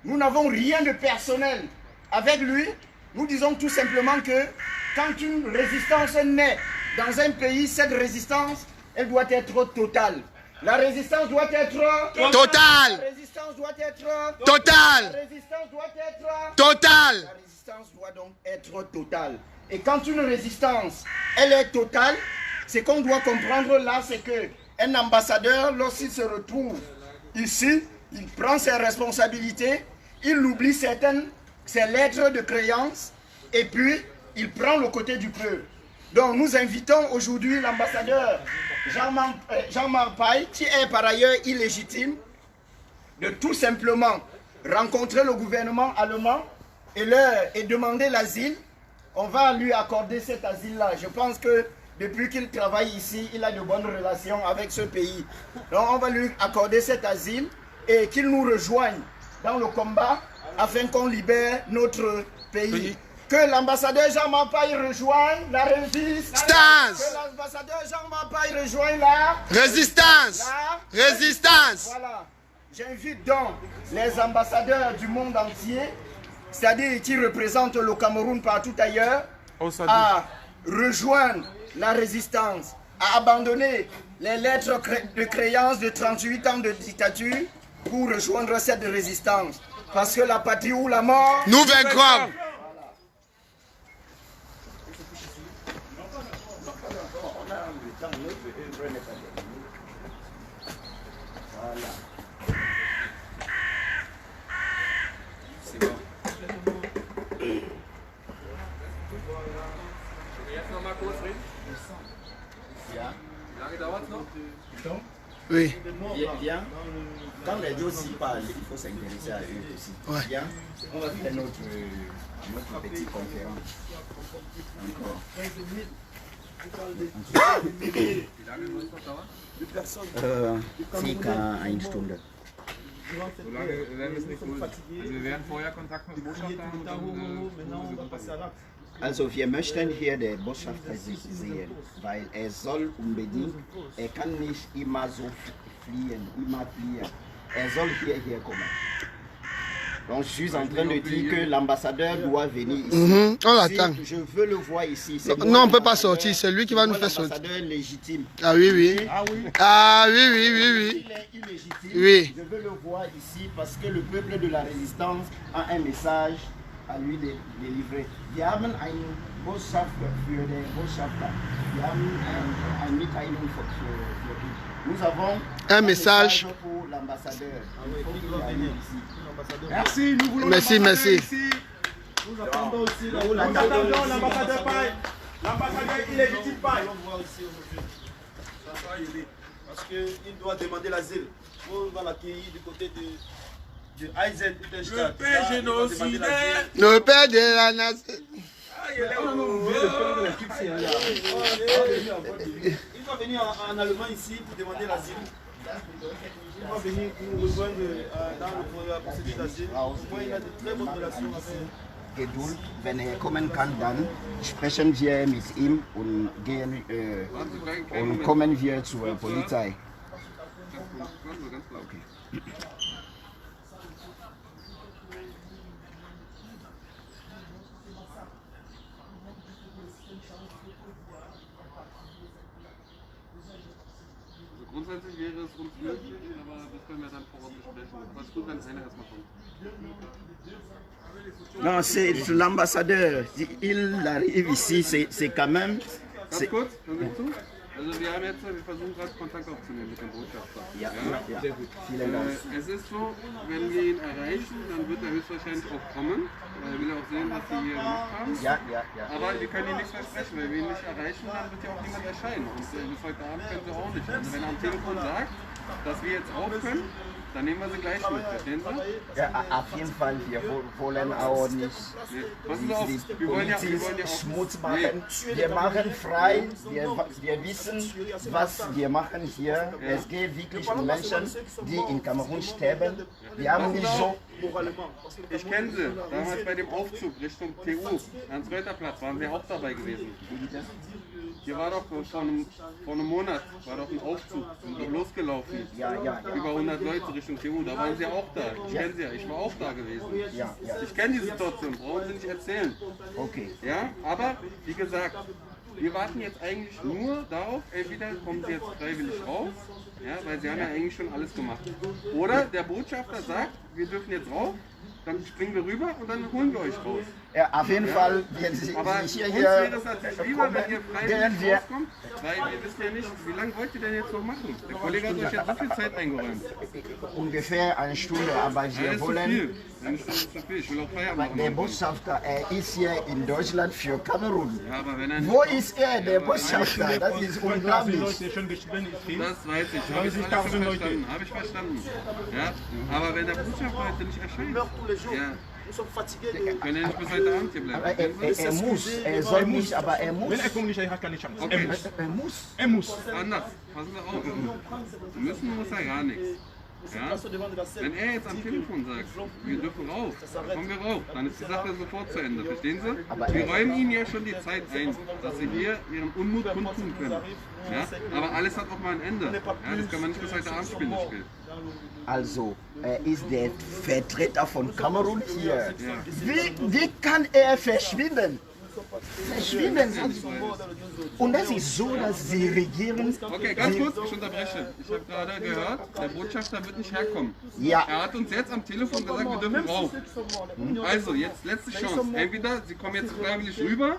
de personnel. Avec lui, nous disons tout simplement que quand une résistance naît dans un pays, cette résistance, elle doit être totale. La résistance doit être totale. La résistance doit être totale. La résistance doit être totale. La résistance doit donc être totale. Et quand une résistance, elle est totale, ce qu'on doit comprendre là, c'est que un ambassadeur, lorsqu'il se retrouve ici, il prend ses responsabilités, il oublie ses lettres de créance et puis il prend le côté du peuple. Donc nous invitons aujourd'hui l'ambassadeur Jean-Marc Paille, qui est par ailleurs illégitime, de tout simplement rencontrer le gouvernement allemand et demander l'asile. On va lui accorder cet asile-là. Je pense que depuis qu'il travaille ici, il a de bonnes relations avec ce pays. Donc on va lui accorder cet asile et qu'il nous rejoigne dans le combat afin qu'on libère notre pays. Que l'ambassadeur Jean Mapaille rejoigne la résistance. Que l'ambassadeur Jean Mapaille rejoigne la résistance. Résistance. Voilà. J'invite donc les ambassadeurs du monde entier, c'est-à-dire qui représentent le Cameroun partout ailleurs, à rejoindre la résistance, à abandonner les lettres de créance de 38 ans de dictature pour rejoindre cette résistance. Parce que la patrie ou la mort, nous vaincrons. C'est bon. Oui. Viens. Quand les deux s'y parlent, il faut s'intéresser à eux aussi. Ouais. Viens, on va faire notre petite conférence. Encore. Circa eine Stunde. Solange werden wir es nicht lösen. Also wir werden vorher Kontakt mit dem Botschafter haben und dann Also wir möchten hier den Botschafter sehen, weil er soll unbedingt, er kann nicht immer so fliehen, er soll hierher kommen. Donc je suis en train de dire que l'ambassadeur doit venir ici. On l'attend. Si je veux le voir ici. Non, on ne peut pas sortir, c'est lui qui va nous faire sortir. L'ambassadeur légitime. Ah oui, oui. Ah oui, oui, oui, oui. Il est illégitime. Oui. Je veux le voir ici parce que le peuple de la résistance a un message à lui délivrer. Wir haben einen Botschafter für den Botschafter. Wir haben eine Mitteilung für ihn. Nous avons un message pour l'ambassadeur. Merci, nous voulons merci. ici. Nous attendons aussi l'ambassadeur Paille. L'ambassadeur illégitime Paille. Parce qu'il doit demander l'asile. On va l'accueillir du côté de Aizen. Le père génocidaire. Le père de la nation. Il va venir en Allemagne ici pour demander l'asile. Il va venir nous rejoindre dans le procédure d'asile. Moi, il a de très bonnes relations avec Geduld, wenn er kommen kann, dann sprechen wir mit ihm und kommen wir zur Polizei. Okay. Grundsätzlich wäre es uns möglich, aber das können wir dann vor Ort besprechen. Was gut, wenn einer erstmal kommt. Non, c'est l'ambassadeur. Il arrive ici, c'est quand même. Ganz kurz, hören Sie zu? Also wir versuchen gerade Kontakt aufzunehmen mit dem Botschafter. Ja, sehr gut. Vielen Dank. Es ist so, wenn wir ihn erreichen, dann wird er höchstwahrscheinlich auch kommen. Er will auch sehen, was Sie hier gemacht haben. Ja. Aber wir können Ihnen nichts versprechen. Wenn wir ihn nicht erreichen, dann wird ja auch niemand erscheinen. Und bis heute Abend können Sie auch nicht. Also wenn er am Telefon sagt, dass wir jetzt rauf können, dann nehmen wir sie gleich mit, verstehen Sie? Ja, auf jeden Fall, wir wollen auch nicht die Politik Schmutz machen. Wir machen frei, wir wissen, was wir machen hier. Es geht wirklich um Menschen, die in Kamerun sterben. Wir haben nicht so... Ich kenne sie, damals bei dem Aufzug Richtung TU, Hans-Reuter-Platz, waren sie auch dabei gewesen. Hier war doch vor einem Monat war doch ein Aufzug losgelaufen. Ja. Über 100 Leute Richtung TU, da waren sie auch da. Ich kenne sie ja, ich war auch da gewesen. Ja. Ich kenne die Situation, brauchen Sie nicht erzählen. Okay. Ja, aber wie gesagt, wir warten jetzt eigentlich nur darauf, entweder kommen Sie jetzt freiwillig raus, ja, weil Sie haben ja eigentlich schon alles gemacht. Oder der Botschafter sagt, wir dürfen jetzt rauf, dann springen wir rüber und dann holen wir euch raus. Ja, auf jeden Fall, wenn Sie Aber uns hier wäre es natürlich lieber, wenn ihr freiwillig wir rauskommt, weil wir wissen ja nicht, wie lange wollt ihr denn jetzt noch machen? Der Kollege hat euch jetzt so viel Zeit eingeräumt. ungefähr eine Stunde, aber Das wir ist zu wollen... viel. Das ist zu viel. Ich will auch Feierabend machen. Der Botschafter, er ist hier in Deutschland für Kamerun. Ja, aber wenn er nicht Wo ist er, der Botschafter? Das ist unglaublich. Das weiß ich, habe ich alles verstanden. Ja? Aber wenn der Botschafter Botschafter heute nicht erscheint. meurt tous les jours. Ja. Nous sommes fatigués de... Können ja nicht bis heute Abend hier bleiben. Er muss, er soll nicht, aber er muss. Wenn er kommt nicht, er hat keine Chance. Okay. Er muss. Er muss. Anders. Passen Sie auf. Müssen muss er gar nichts. Ja? Wenn er jetzt am Telefon sagt, wir dürfen rauf, dann kommen wir rauf, dann ist die Sache sofort zu Ende, verstehen Sie? Wir räumen Ihnen ja schon die Zeit ein, dass Sie hier Ihren Unmut kundtun können. Ja? Aber alles hat auch mal ein Ende. Ja? Das kann man nicht bis heute Abend spielen, das Spiel. Also, er ist der Vertreter von Kamerun hier. Ja. Wie kann er verschwinden? Verschwinden. Und das ist so, dass sie regieren. Okay, ganz kurz, ich unterbreche. Ich habe gerade gehört, der Botschafter wird nicht herkommen. Ja. Er hat uns jetzt am Telefon gesagt, wir dürfen rauf. Also, jetzt letzte Chance. Entweder Sie kommen jetzt freiwillig rüber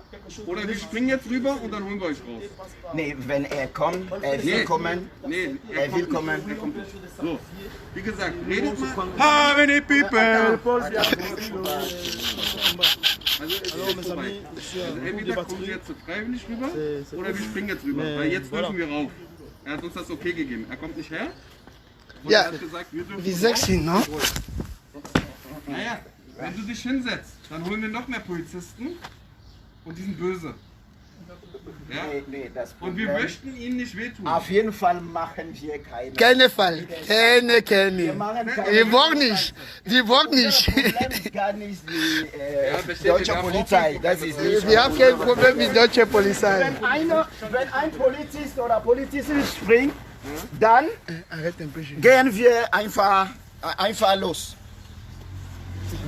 oder wir springen jetzt rüber und dann holen wir euch raus. Nee, wenn er kommt, er will kommen. Nee, Er will kommen. Er kommt nicht. So, wie gesagt, redet mal. How many people? Also, es ist jetzt vorbei. Also, entweder kommen Sie jetzt freiwillig rüber oder wir springen jetzt rüber, weil jetzt dürfen wir rauf. Er hat uns das okay gegeben. Er kommt nicht her. Und er hat gesagt, wir dürfen Wie sexy, ne? Naja, wenn du dich hinsetzt, dann holen wir noch mehr Polizisten und die sind böse. Ja? Nee, das Und wir möchten ihnen nicht wehtun. Auf jeden Fall machen wir keine. Keine Fall. Keine. Wir machen keine. Die wollen nicht. Die wollen nicht. Das Problem ist gar nicht die bestätigt, deutsche ja, Polizei. Das ist nicht. Wir haben kein Problem mit deutscher Polizei. Wenn ein Polizist oder Polizistin springt, dann Arrête un peu. gehen wir einfach los.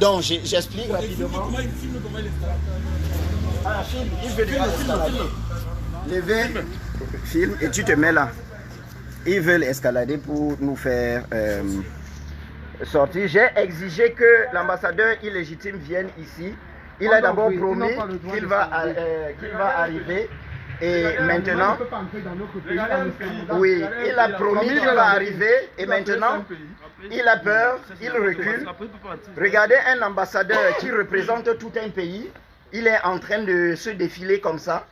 Donc, j'explique rapidement. Ah, film, il veut escalader. Levez, film, et tu te mets là. Ils veulent escalader pour nous faire sortir. J'ai exigé que l'ambassadeur illégitime vienne ici. Il a d'abord promis qu'il va arriver. Et maintenant, oui, il a promis qu'il va arriver. Et maintenant, il a peur, il recule. Regardez un ambassadeur qui représente tout un pays. Il est en train de se défiler comme ça.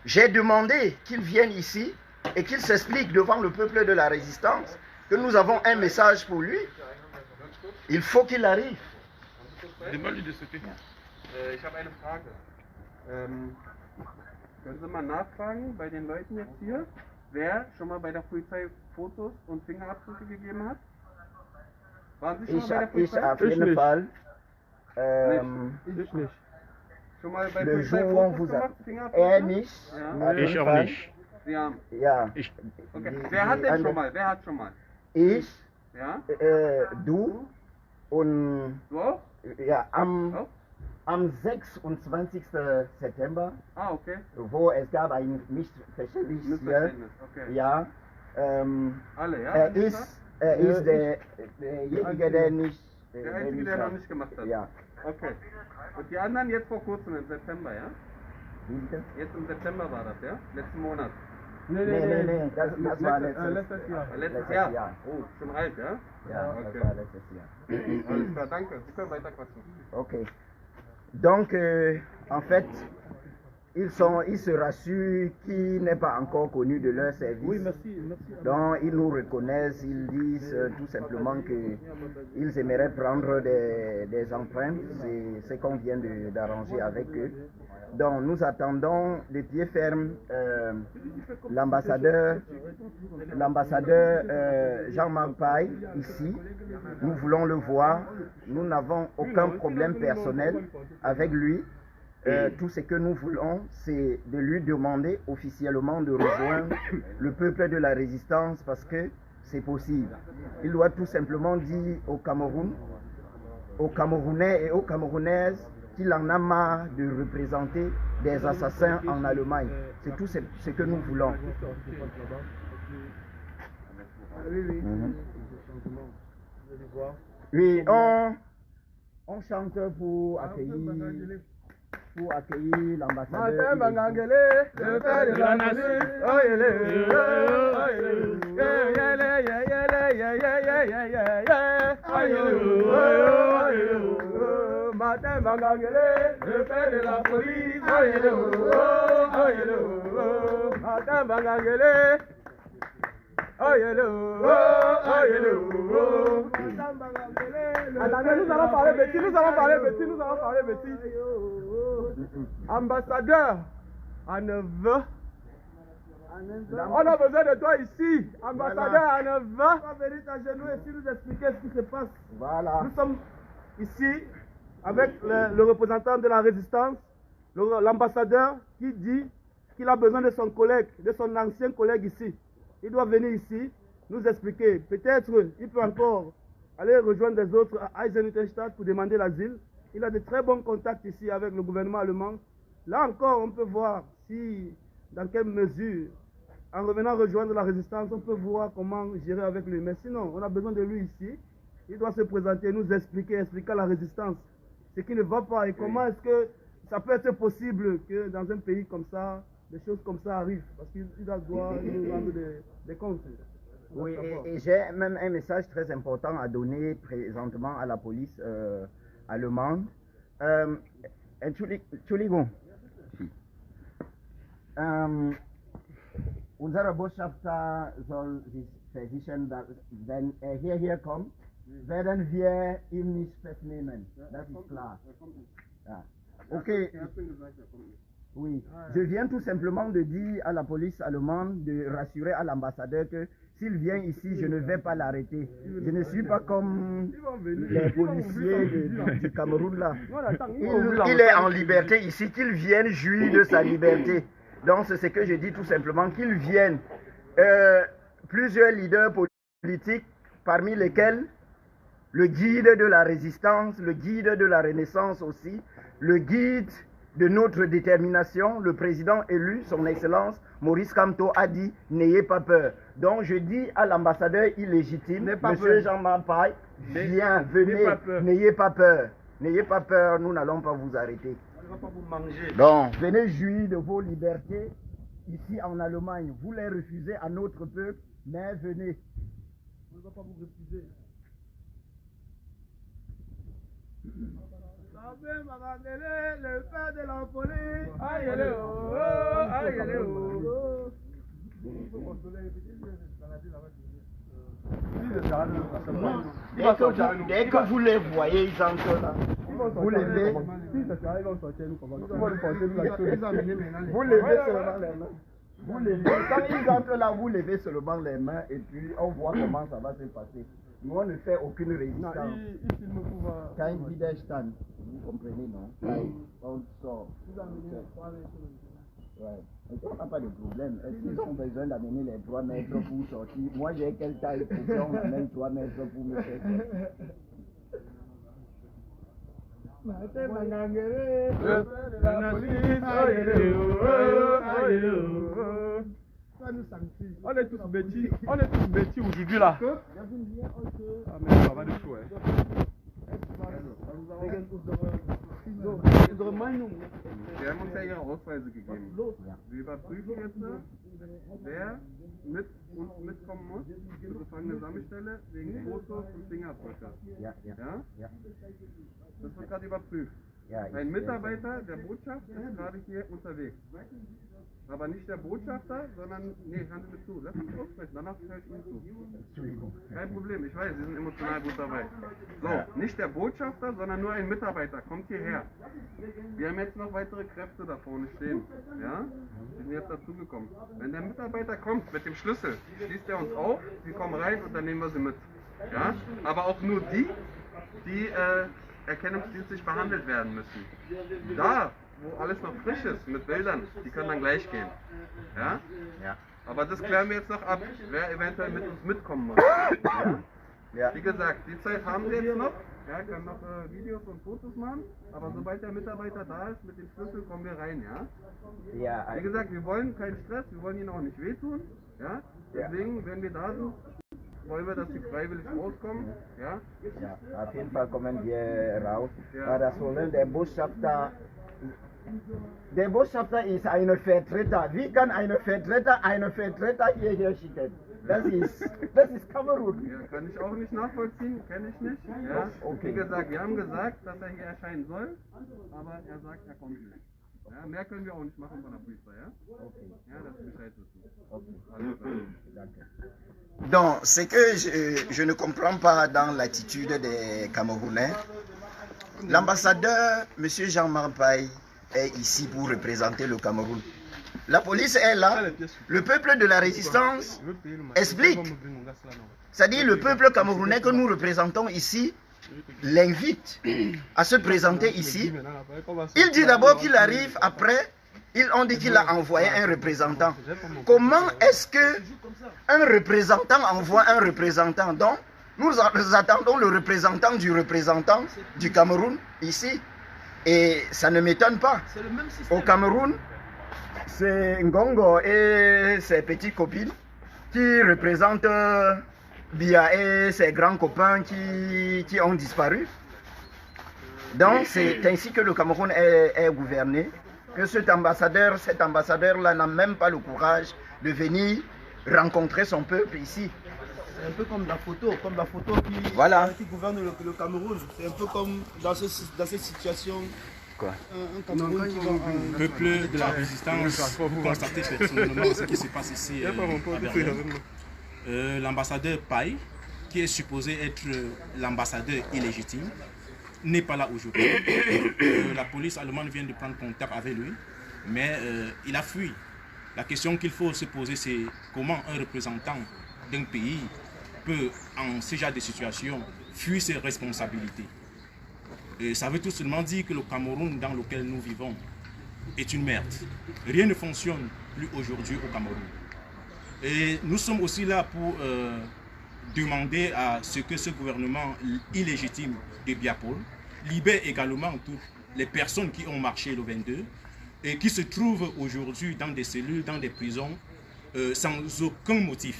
J'ai demandé qu'il vienne ici et qu'il s'explique devant le peuple de la résistance que nous avons un message pour lui. Il faut qu'il arrive. Ich habe eine Frage. Können Sie mal nachfragen bei den Leuten jetzt hier, wer schon mal bei der Polizei Fotos und Fingerabdrücke gegeben hat? Waren Sie schon mal bei der Polizei? Ich auf jeden Fall. Ich nicht. Schon mal bei Le Polizei jour où on Fotos vous a... gemacht, Fingerabdrücke? nicht. Ja. Auf jeden Fall. Sie haben. Ja. Okay. Wer hat denn schon mal? Wer hat schon mal? Ich, Ja? du und Du auch? ja, am Auch? am 26. September, Okay. wo es gab ein Missverständnis hier. Missverständnis, okay. Ja, Alle, ja? er ist derjenige, der nicht... Der Einzige, der noch nicht gemacht hat. Ja. Okay. Und die anderen jetzt vor kurzem im September, ja? Bitte? Jetzt im September war das, ja? Letzten Monat. Nee, das war letztes Jahr. Letztes Jahr? Oh, schon alt, ja? Ja, Okay. das war letztes Jahr. Alles klar, danke. Sie können weiter quatschen. Ok. Donc, en fait, ils se rassurent qu'il n'est pas encore connu de leur service. Oui, merci. Donc, ils nous reconnaissent, ils disent tout simplement qu'ils aimeraient prendre des empreintes. C'est ce qu'on vient d'arranger avec eux. Donc, nous attendons de pied ferme l'ambassadeur Jean-Marc Paille ici. Nous voulons le voir. Nous n'avons aucun problème personnel avec lui. Tout ce que nous voulons, c'est de lui demander officiellement de rejoindre le peuple de la résistance parce que c'est possible. Il doit tout simplement dire au Cameroun, aux Camerounais et aux Camerounaises qu'il en a marre de représenter des assassins en Allemagne. C'est tout ce que nous voulons. Oui, on chante pour accueillir l'ambassadeur. Le père de la nation. Martin Bangangele, le père de la police. Martin Bangangele. Martin Bangangele. Attendez, nous allons parler, Betty, Ambassadeur, on a besoin de toi ici. Ambassadeur, on va venir t'agenouiller ici nous expliquer ce qui se passe. Voilà. Nous sommes ici avec le représentant de la résistance, l'ambassadeur qui dit qu'il a besoin de son collègue, de son ancien collègue ici. Il doit venir ici nous expliquer. Peut-être il peut encore aller rejoindre des autres à Eisenhüttenstadt pour demander l'asile. Il a de très bons contacts ici avec le gouvernement allemand. Là encore, on peut voir si, dans quelle mesure, en revenant rejoindre la résistance, on peut voir comment gérer avec lui. Mais sinon, on a besoin de lui ici. Il doit se présenter, nous expliquer à la résistance ce qui ne va pas et comment est-ce que ça peut être possible que dans un pays comme ça, des choses comme ça arrivent. Parce qu'il doit nous rendre des comptes. Oui, et j'ai même un message très important à donner présentement à la police allemande. Entschuldigung. Unser Botschafter soll sich versichern, dass wenn er hierher kommt, werden wir ihn nicht festnehmen. Das ist klar. Ja. Okay. Oui. Je viens tout simplement de dire à la police allemande de rassurer à l'ambassadeur que s'il vient ici, je ne vais pas l'arrêter. Je ne suis pas comme les policiers du Cameroun là. Il est en liberté ici, qu'il vienne jouir de sa liberté. Donc c'est ce que je dis tout simplement, qu'il vienne. Plusieurs leaders politiques, parmi lesquels le guide de la résistance, le guide de la Renaissance aussi, le guide de notre détermination, le président élu, son Excellence, Maurice Kamto, a dit « N'ayez pas peur ». Donc je dis à l'ambassadeur illégitime, M. Jean-Marc Paille, viens, venez, n'ayez pas peur. N'ayez pas peur, nous n'allons pas vous arrêter. Donc, venez jouir de vos libertés ici en Allemagne. Vous les refusez à notre peuple, mais venez. On ne va pas vous refuser. Le père de la police. Aïe, Dès que vous les voyez, ils entrent là. Vous levez. Vous levez seulement les mains. Vous levez. Quand ils entrent là, vous levez seulement les mains et puis on voit comment ça va se passer. Nous, on ne fait aucune résistance. Kein Widerstand. Vous comprenez, non? On sort. Ouais. On n'a pas de problème. Est-ce qu'ils ont besoin d'amener les 3 mètres pour sortir? Moi, j'ai quelle taille pour qu'on amène 3 mètres pour me faire On est tous bêtis aujourd'hui là. Ah mais ça va de fou, hein. Wir haben uns ja ihre Ausweise gegeben. Wir überprüfen jetzt, wer mit uns mitkommen muss zur Gefangenensammelstelle wegen Fotos und Fingerabdrücke. Ja? Das wird gerade überprüft. Ein Mitarbeiter der Botschaft ist gerade hier unterwegs. Aber nicht der Botschafter, sondern, nee, hören Sie mir zu, lass uns aussprechen, danach höre ich Ihnen zu. Kein Problem, ich weiß, Sie sind emotional gut dabei. So, nicht der Botschafter, sondern nur ein Mitarbeiter, kommt hierher. Wir haben jetzt noch weitere Kräfte da vorne stehen, ja? Die sind jetzt dazugekommen. Wenn der Mitarbeiter kommt mit dem Schlüssel, schließt er uns auf, wir kommen rein und dann nehmen wir sie mit. Ja? Aber auch nur die erkennungsdienstlich behandelt werden müssen. Da, wo alles noch frisch ist, mit Bildern, die können dann gleich gehen. Ja? Aber das klären wir jetzt noch ab, wer eventuell mit uns mitkommen muss. Ja? Wie gesagt, die Zeit haben wir jetzt noch. Ja, können noch Videos und Fotos machen, aber sobald der Mitarbeiter da ist, mit dem Schlüssel kommen wir rein, ja? Wie gesagt, wir wollen keinen Stress, wir wollen ihnen auch nicht wehtun, ja? Deswegen, wenn wir da sind, wollen wir, dass sie freiwillig rauskommen, ja? Ja, auf jeden Fall kommen wir raus. Ja. Das Problem der Botschafter ist ein Vertreter. Wie kann ein Vertreter hierher schicken? Das ist Kamerun. Ja, kann ich auch nicht nachvollziehen, kenne ich nicht. Ja. Okay. Wie gesagt, wir haben gesagt, dass er hier erscheinen soll, aber er sagt, er kommt nicht. Ja, mehr können wir auch nicht machen von der Polizei, ja? Okay. Ja, das ist Bescheid dazu. Okay. Donc, ce que je ne comprends pas dans l'attitude des Camerounais, l'ambassadeur, M. Jean-Marc Paye, est ici pour représenter le Cameroun. La police est là, le peuple de la résistance explique. C'est-à-dire le peuple camerounais que nous représentons ici l'invite à se présenter ici. Il dit d'abord qu'il arrive, après, ils ont dit qu'il a envoyé un représentant. Comment est-ce qu'un représentant envoie un représentant? Donc, nous attendons le représentant du Cameroun ici. Et ça ne m'étonne pas. Au Cameroun, c'est Ngongo et ses petites copines qui représentent Biya et ses grands copains qui ont disparu. Donc c'est ainsi que le Cameroun est gouverné, que cet ambassadeur-là n'a même pas le courage de venir rencontrer son peuple ici. C'est un peu comme la photo qui gouverne le Cameroun. C'est un peu comme dans cette situation. Quoi? Le peuple de la résistance, vous constatez personnellement ce qui se passe ici à Berlin. L'ambassadeur Paye, qui est supposé être l'ambassadeur illégitime, n'est pas là aujourd'hui. La police allemande vient de prendre contact avec lui, mais il a fui. La question qu'il faut se poser, c'est comment un représentant d'un pays peut, en ce genre de situation, fuir ses responsabilités. Et ça veut tout simplement dire que le Cameroun dans lequel nous vivons est une merde. Rien ne fonctionne plus aujourd'hui au Cameroun. Et nous sommes aussi là pour demander à ce que ce gouvernement illégitime de Biapol libère également toutes les personnes qui ont marché le 22 et qui se trouvent aujourd'hui dans des cellules, dans des prisons, sans aucun motif.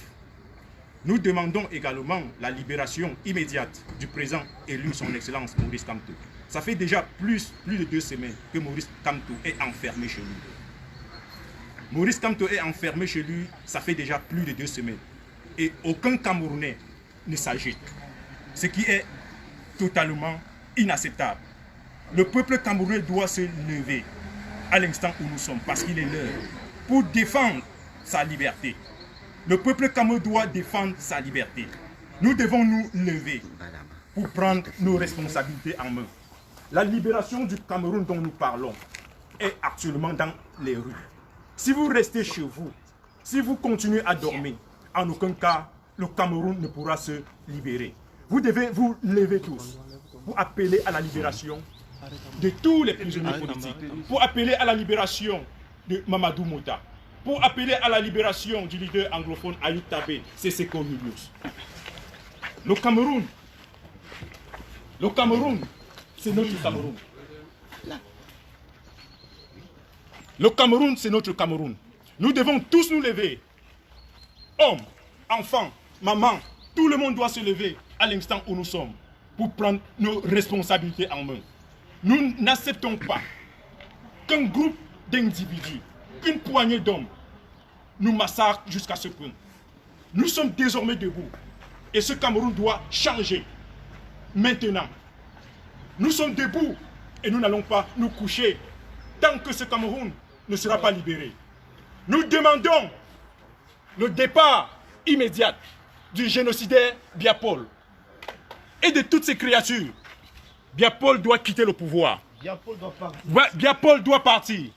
Nous demandons également la libération immédiate du président élu, son Excellence Maurice Kamto. Ça fait déjà plus de 2 semaines que Maurice Kamto est enfermé chez lui. Maurice Kamto est enfermé chez lui, ça fait déjà plus de 2 semaines. Et aucun Camerounais ne s'agite. Ce qui est totalement inacceptable. Le peuple camerounais doit se lever à l'instant où nous sommes, parce qu'il est l'heure, pour défendre sa liberté. Le peuple camerounais doit défendre sa liberté. Nous devons nous lever pour prendre nos responsabilités en main. La libération du Cameroun dont nous parlons est actuellement dans les rues. Si vous restez chez vous, si vous continuez à dormir, en aucun cas, le Cameroun ne pourra se libérer. Vous devez vous lever tous pour appeler à la libération de tous les prisonniers politiques, pour appeler à la libération de Mamadou Mouta, pour appeler à la libération du leader anglophone Ayub Tabé, Seseko Julius. Le Cameroun, c'est notre Cameroun. Le Cameroun, c'est notre Cameroun. Nous devons tous nous lever. Hommes, enfants, mamans, tout le monde doit se lever à l'instant où nous sommes pour prendre nos responsabilités en main. Nous n'acceptons pas qu'un groupe d'individus, qu'une poignée d'hommes nous massacre jusqu'à ce point. Nous sommes désormais debout et ce Cameroun doit changer maintenant. Nous sommes debout et nous n'allons pas nous coucher tant que ce Cameroun ne sera pas libéré. Nous demandons le départ immédiat du génocidaire Biapol et de toutes ces créatures. Biapol doit quitter le pouvoir. Biapol doit partir. Biapol doit partir.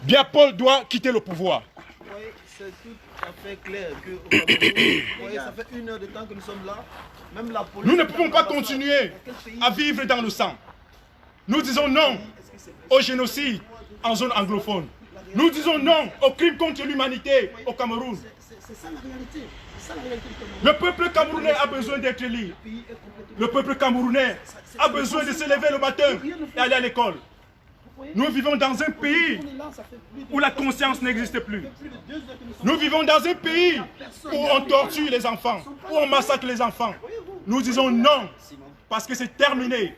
Biapol doit quitter le pouvoir. Vous voyez, c'est tout à fait clair que ça fait 1 heure de temps que nous sommes là. Même la police, nous ne pouvons pas continuer à vivre dans le sang. Nous disons non au génocide en zone anglophone. Nous disons non aux crimes contre l'humanité au Cameroun. C'est ça la réalité. Le peuple camerounais a besoin d'être libre. Le peuple camerounais a besoin de se lever le matin et aller à l'école. Nous vivons dans un pays où la conscience n'existe plus. Nous vivons dans un pays où on torture les enfants, où on massacre les enfants. Nous disons non, parce que c'est terminé.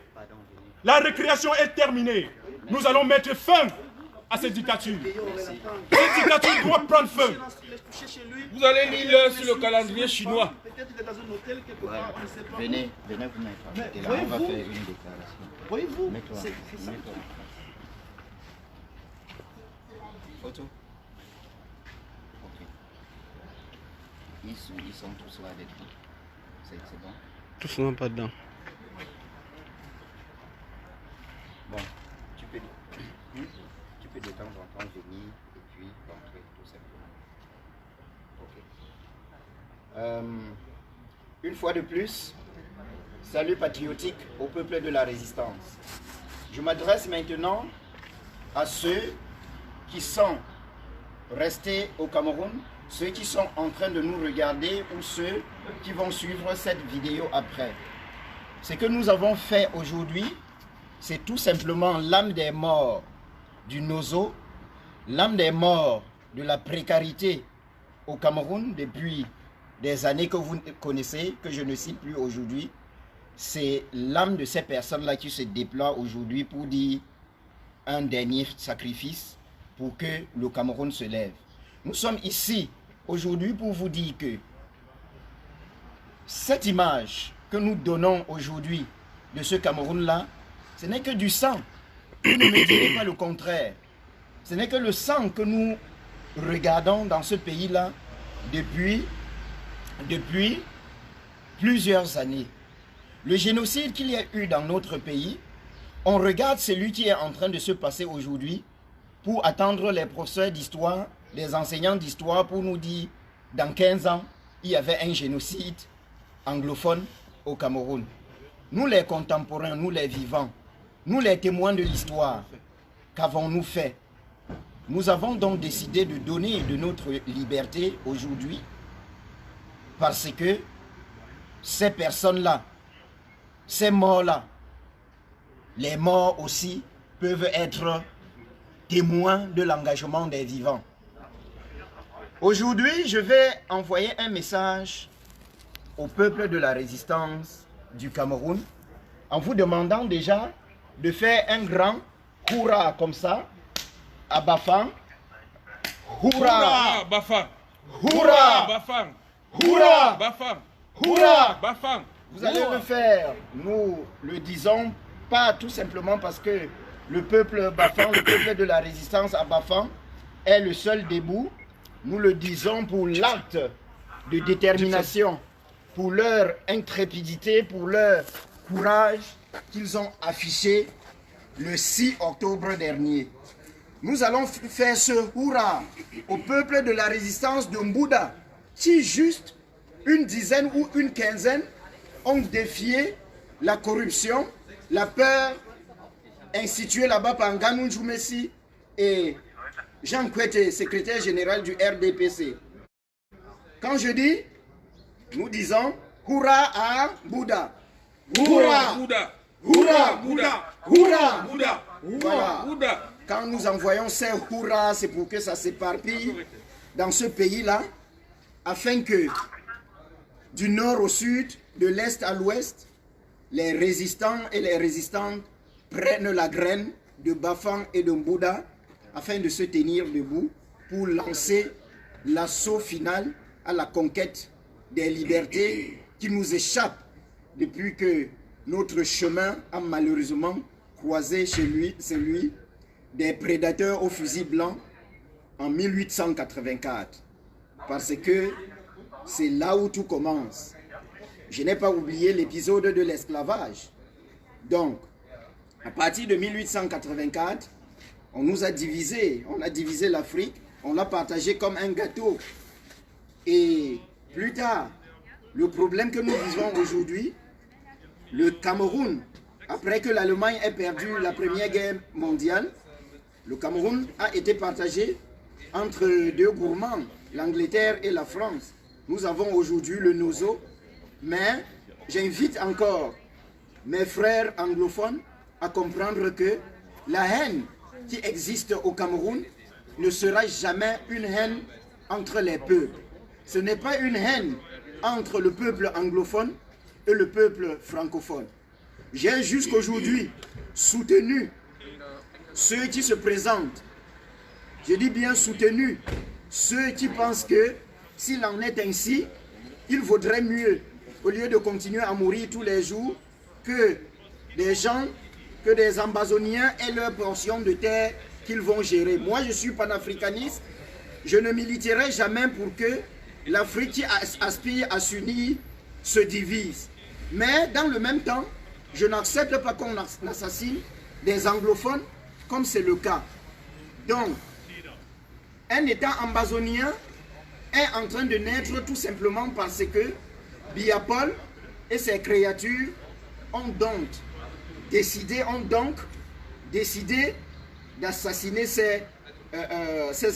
La récréation est terminée. Nous allons mettre fin à cette dictature. Cette dictature doit prendre fin. Vous allez lire l'heure sur le calendrier chinois. Venez, vous n'avez pas. On va faire une déclaration. Voyez-vous, Photo. Ok. Ils sont tous là dedans. C'est bon. Tous non pas dedans. Bon, tu peux de temps en temps venir et puis rentrer tout simplement. Ok. Une fois de plus, salut patriotique au peuple de la résistance. Je m'adresse maintenant à ceux qui sont restés au Cameroun, ceux qui sont en train de nous regarder ou ceux qui vont suivre cette vidéo après. Ce que nous avons fait aujourd'hui, c'est tout simplement l'âme des morts du Nozo, l'âme des morts de la précarité au Cameroun depuis des années que vous connaissez, que je ne cite plus aujourd'hui. C'est l'âme de ces personnes-là qui se déploient aujourd'hui pour dire un dernier sacrifice pour que le Cameroun se lève. Nous sommes ici aujourd'hui pour vous dire que cette image que nous donnons aujourd'hui de ce Cameroun-là, ce n'est que du sang. Vous ne me direz pas le contraire. Ce n'est que le sang que nous regardons dans ce pays-là depuis plusieurs années. Le génocide qu'il y a eu dans notre pays, on regarde celui qui est en train de se passer aujourd'hui pour attendre les professeurs d'histoire, les enseignants d'histoire pour nous dire dans 15 ans, il y avait un génocide anglophone au Cameroun. Nous les contemporains, nous les vivants, nous les témoins de l'histoire, qu'avons-nous fait? Nous avons donc décidé de donner de notre liberté aujourd'hui parce que ces personnes-là, ces morts-là, les morts aussi peuvent être témoins de l'engagement des vivants. Aujourd'hui, je vais envoyer un message au peuple de la résistance du Cameroun en vous demandant déjà de faire un grand hurrah comme ça à Bafang. Hurrah! Bafang! Hurrah! Bafang! Hurrah! Bafang! Hurrah! Bafang! Vous allez le faire, nous le disons, pas tout simplement parce que le peuple Bafang, le peuple de la résistance à Bafang est le seul debout. Nous le disons pour l'acte de détermination, pour leur intrépidité, pour leur courage qu'ils ont affiché le 6 octobre dernier. Nous allons faire ce hurrah au peuple de la résistance de Mbouda, qui juste une dizaine ou une quinzaine ont défié la corruption, la peur instituée là-bas par Nganou Djoumessi et Jean Kwete, secrétaire général du RDPC. Quand je dis, nous disons hurrah à Bouddha. Hurrah! Bouddha! Hurrah! Bouddha! Hurrah! Bouddha! Voilà. Bouddha! Quand nous envoyons ces hurrahs, c'est pour que ça s'éparpille dans ce pays-là, afin que du nord au sud, de l'est à l'ouest, les résistants et les résistantes prennent la graine de Bafang et de Mbouda afin de se tenir debout pour lancer l'assaut final à la conquête des libertés qui nous échappent depuis que notre chemin a malheureusement croisé celui des prédateurs au fusil blanc en 1884. Parce que c'est là où tout commence. Je n'ai pas oublié l'épisode de l'esclavage. Donc, à partir de 1884, on nous a divisés. On a divisé l'Afrique, on l'a partagé comme un gâteau. Et plus tard, le problème que nous vivons aujourd'hui, le Cameroun, après que l'Allemagne ait perdu la Première Guerre mondiale, le Cameroun a été partagé entre deux gourmands, l'Angleterre et la France. Nous avons aujourd'hui le Nozo, mais j'invite encore mes frères anglophones à comprendre que la haine qui existe au Cameroun ne sera jamais une haine entre les peuples. Ce n'est pas une haine entre le peuple anglophone et le peuple francophone. J'ai jusqu'aujourd'hui soutenu ceux qui se présentent. Je dis bien soutenu ceux qui pensent que s'il en est ainsi, il vaudrait mieux, au lieu de continuer à mourir tous les jours, que des gens, que des Ambazoniens aient leur portion de terre qu'ils vont gérer. Moi, je suis panafricaniste. Je ne militerai jamais pour que l'Afrique qui aspire à s'unir se divise. Mais dans le même temps, je n'accepte pas qu'on assassine des anglophones comme c'est le cas. Donc, un État ambazonien est en train de naître tout simplement parce que Biya-Paul et ses créatures ont donc décidé d'assassiner ces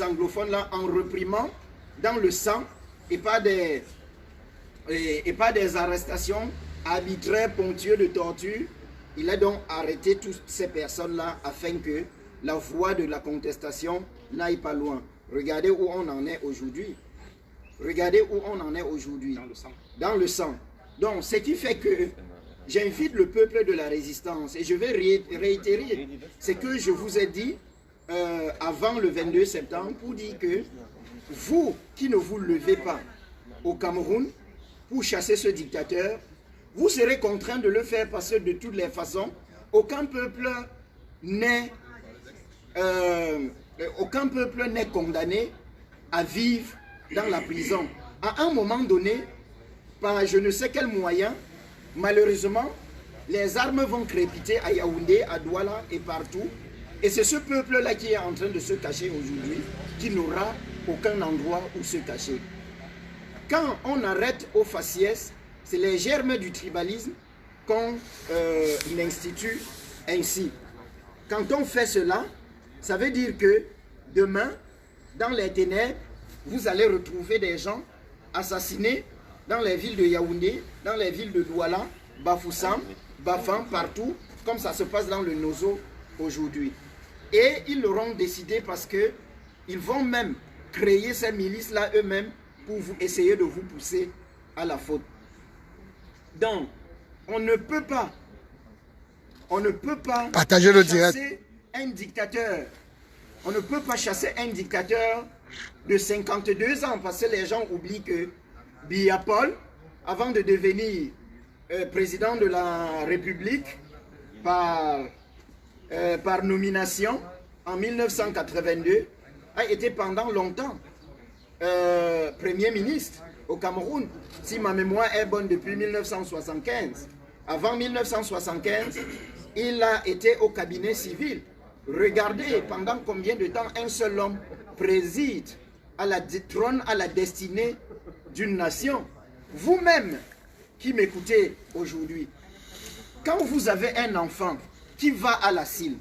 anglophones-là en reprimant dans le sang et pas des arrestations arbitraires, ponctuées de torture. Il a donc arrêté toutes ces personnes-là afin que la voie de la contestation n'aille pas loin. Regardez où on en est aujourd'hui. Regardez où on en est aujourd'hui. Dans le sang. Dans le sang. Donc, ce qui fait que j'invite le peuple de la résistance, et je vais réitérer ce que je vous ai dit avant le 22 septembre, pour dire que vous qui ne vous levez pas au Cameroun pour chasser ce dictateur, vous serez contraints de le faire parce que de toutes les façons, aucun peuple n'est condamné à vivre dans la prison. À un moment donné, par je ne sais quel moyen, malheureusement, les armes vont crépiter à Yaoundé, à Douala et partout. Et c'est ce peuple-là qui est en train de se cacher aujourd'hui, qui n'aura aucun endroit où se cacher. Quand on arrête au faciès, c'est les germes du tribalisme qu'on institue ainsi. Quand on fait cela, ça veut dire que demain, dans les ténèbres, vous allez retrouver des gens assassinés dans les villes de Yaoundé, dans les villes de Douala, Bafoussam, Bafan, partout, comme ça se passe dans le Nozo aujourd'hui. Et ils l'auront décidé parce qu'ils vont même créer ces milices-là eux-mêmes pour essayer de vous pousser à la faute. Donc, on ne peut pas partager le direct. Chasser un dictateur. On ne peut pas chasser un dictateur de 52 ans parce que les gens oublient que Biya-Paul, avant de devenir président de la République par nomination en 1982, a été pendant longtemps Premier ministre au Cameroun, si ma mémoire est bonne, depuis 1975. Avant 1975, il a été au cabinet civil. Regardez pendant combien de temps un seul homme préside à la trône, à la destinée d'une nation. Vous-même qui m'écoutez aujourd'hui, quand vous avez un enfant qui va à la CIL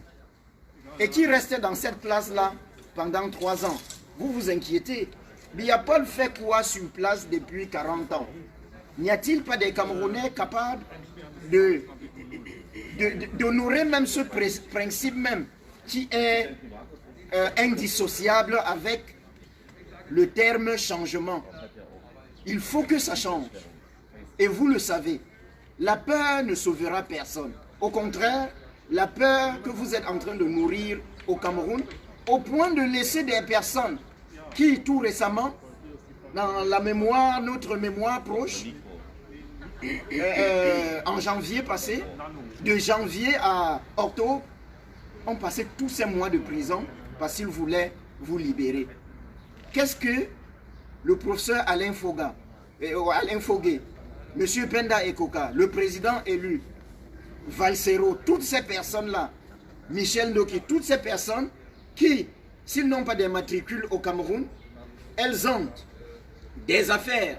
et qui reste dans cette place-là pendant 3 ans, vous vous inquiétez. Biya-Paul fait quoi sur place depuis 40 ans? N'y a-t-il pas des Camerounais capables d'honorer même ce principe même qui est indissociable avec le terme changement? Il faut que ça change. Et vous le savez, la peur ne sauvera personne. Au contraire, la peur que vous êtes en train de nourrir au Cameroun, au point de laisser des personnes qui, tout récemment, dans la mémoire, notre mémoire proche, en janvier passé, de janvier à octobre, ont passé tous ces mois de prison parce qu'ils voulaient vous libérer. Qu'est-ce que le professeur Alain Fogué, M. Penda Ekoka, le président élu, Valsero, toutes ces personnes-là, Michel Ndoki, toutes ces personnes qui, s'ils n'ont pas de matricules au Cameroun, elles ont des affaires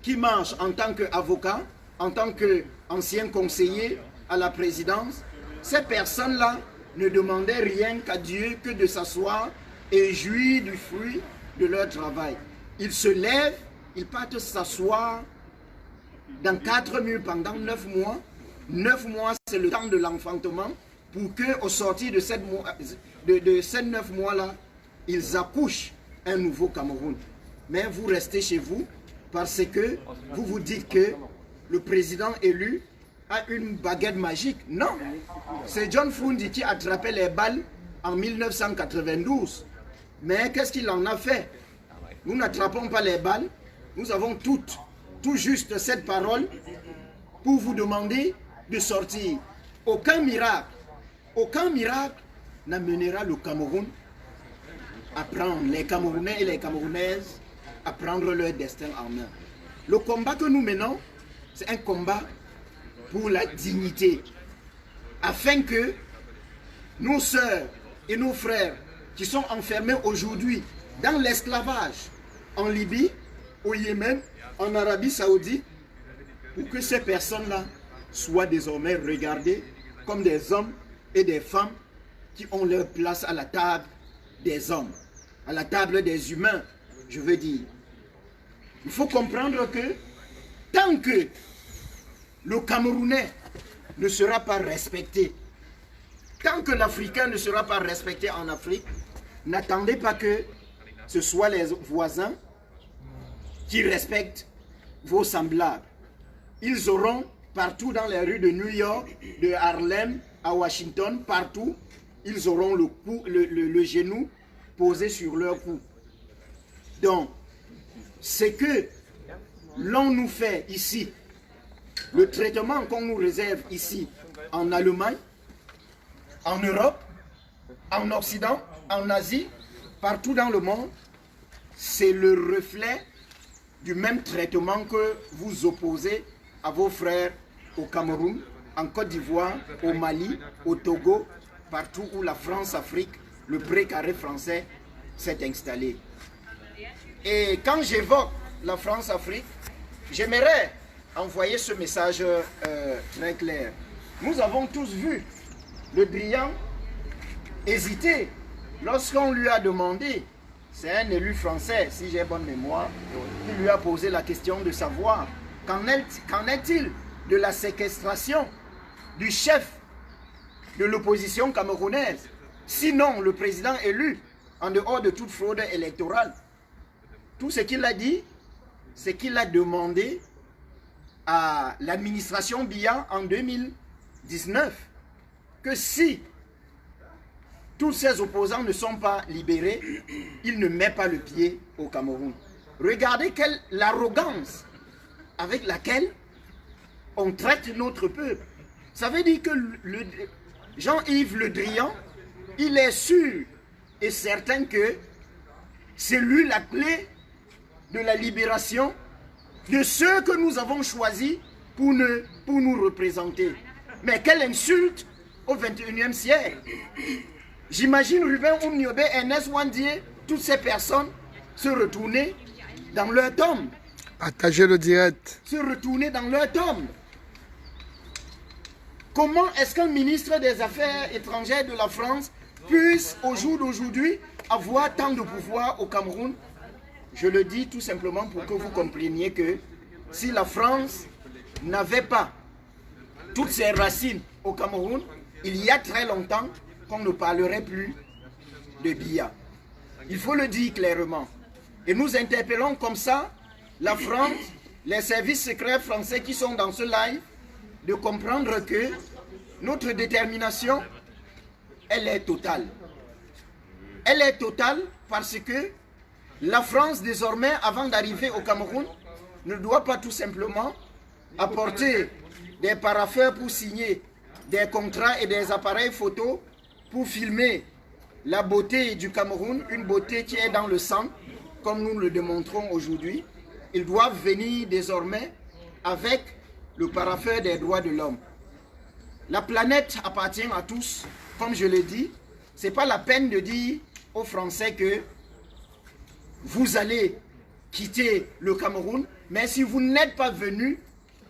qui marchent en tant qu'avocat, en tant qu'ancien conseiller à la présidence. Ces personnes-là ne demandaient rien qu'à Dieu que de s'asseoir et jouir du fruit de leur travail. Ils se lèvent, ils partent s'asseoir dans 4 murs pendant 9 mois. 9 mois, c'est le temps de l'enfantement pour qu'au sortir de ces 9 mois-là, ils accouchent un nouveau Cameroun. Mais vous restez chez vous parce que vous vous dites que le président élu a une baguette magique. Non, c'est John Fundi qui attrapait les balles en 1992. Mais qu'est-ce qu'il en a fait? Nous n'attrapons pas les balles. Nous avons tout juste cette parole pour vous demander de sortir. Aucun miracle n'amènera le Cameroun à prendre, les Camerounais et les Camerounaises, à prendre leur destin en main. Le combat que nous menons, c'est un combat pour la dignité, afin que nos sœurs et nos frères qui sont enfermés aujourd'hui dans l'esclavage en Libye, au Yémen, en Arabie Saoudite, pour que ces personnes-là soient désormais regardées comme des hommes et des femmes qui ont leur place à la table des hommes, à la table des humains, je veux dire. Il faut comprendre que tant que le Camerounais ne sera pas respecté, tant que l'Africain ne sera pas respecté en Afrique, n'attendez pas que ce soit les voisins qui respectent vos semblables. Ils auront partout dans les rues de New York, de Harlem, à Washington, partout, ils auront le genou posé sur leur cou. Donc, ce que l'on nous fait ici, le traitement qu'on nous réserve ici, en Allemagne, en Europe, en Occident, en Asie, partout dans le monde, c'est le reflet du même traitement que vous opposez à vos frères au Cameroun, en Côte d'Ivoire, au Mali, au Togo, partout où la France-Afrique, le précaré français s'est installé. Et quand j'évoque la France-Afrique, j'aimerais envoyer ce message très clair. Nous avons tous vu le Drian hésiter lorsqu'on lui a demandé, c'est un élu français, si j'ai bonne mémoire, qui lui a posé la question de savoir qu'en est-il de la séquestration du chef de l'opposition camerounaise, sinon le président élu, en dehors de toute fraude électorale. Tout ce qu'il a dit, c'est qu'il a demandé à l'administration Biya en 2019 que si tous ces opposants ne sont pas libérés, il ne met pas le pied au Cameroun. Regardez l'arrogance avec laquelle on traite notre peuple. Ça veut dire que Jean-Yves Le Drian, il est sûr et certain que c'est lui la clé de la libération de ceux que nous avons choisis pour nous représenter. Mais quelle insulte au 21e siècle! J'imagine Ruben Oumniobé, Ernest Wandié, toutes ces personnes se retourner dans leur tombe. Partagez le direct. Se retourner dans leur tombe. Comment est-ce qu'un ministre des Affaires étrangères de la France puisse, au jour d'aujourd'hui, avoir tant de pouvoir au Cameroun? Je le dis tout simplement pour que vous compreniez que si la France n'avait pas toutes ses racines au Cameroun, il y a très longtemps qu'on ne parlerait plus de Biya. Il faut le dire clairement. Et nous interpellons comme ça la France, les services secrets français qui sont dans ce live, de comprendre que notre détermination, elle est totale. Elle est totale parce que la France, désormais, avant d'arriver au Cameroun, ne doit pas tout simplement apporter des parapheurs pour signer des contrats et des appareils photos pour filmer la beauté du Cameroun, une beauté qui est dans le sang, comme nous le démontrons aujourd'hui. Ils doivent venir désormais avec le parapheur des droits de l'homme. La planète appartient à tous, comme je l'ai dit. Ce n'est pas la peine de dire aux Français que vous allez quitter le Cameroun, mais si vous n'êtes pas venus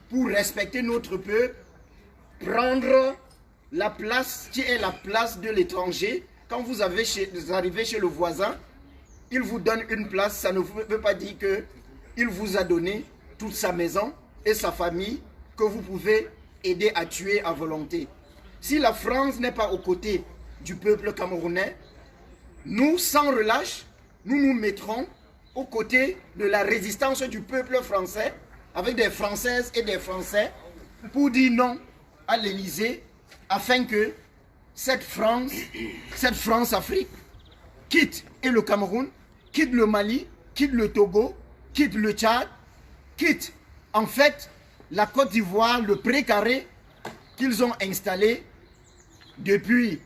pour respecter notre peuple, prendre la place qui est la place de l'étranger, quand vous arrivez chez le voisin, il vous donne une place, ça ne veut pas dire qu'il vous a donné toute sa maison et sa famille que vous pouvez aider à tuer à volonté. Si la France n'est pas aux côtés du peuple camerounais, nous, sans relâche, nous nous mettrons aux côtés de la résistance du peuple français, avec des Françaises et des Français, pour dire non à l'Élysée, afin que cette France-Afrique quitte et le Cameroun, quitte le Mali, quitte le Togo, quitte le Tchad, quitte en fait la Côte d'Ivoire, le précaré qu'ils ont installé depuis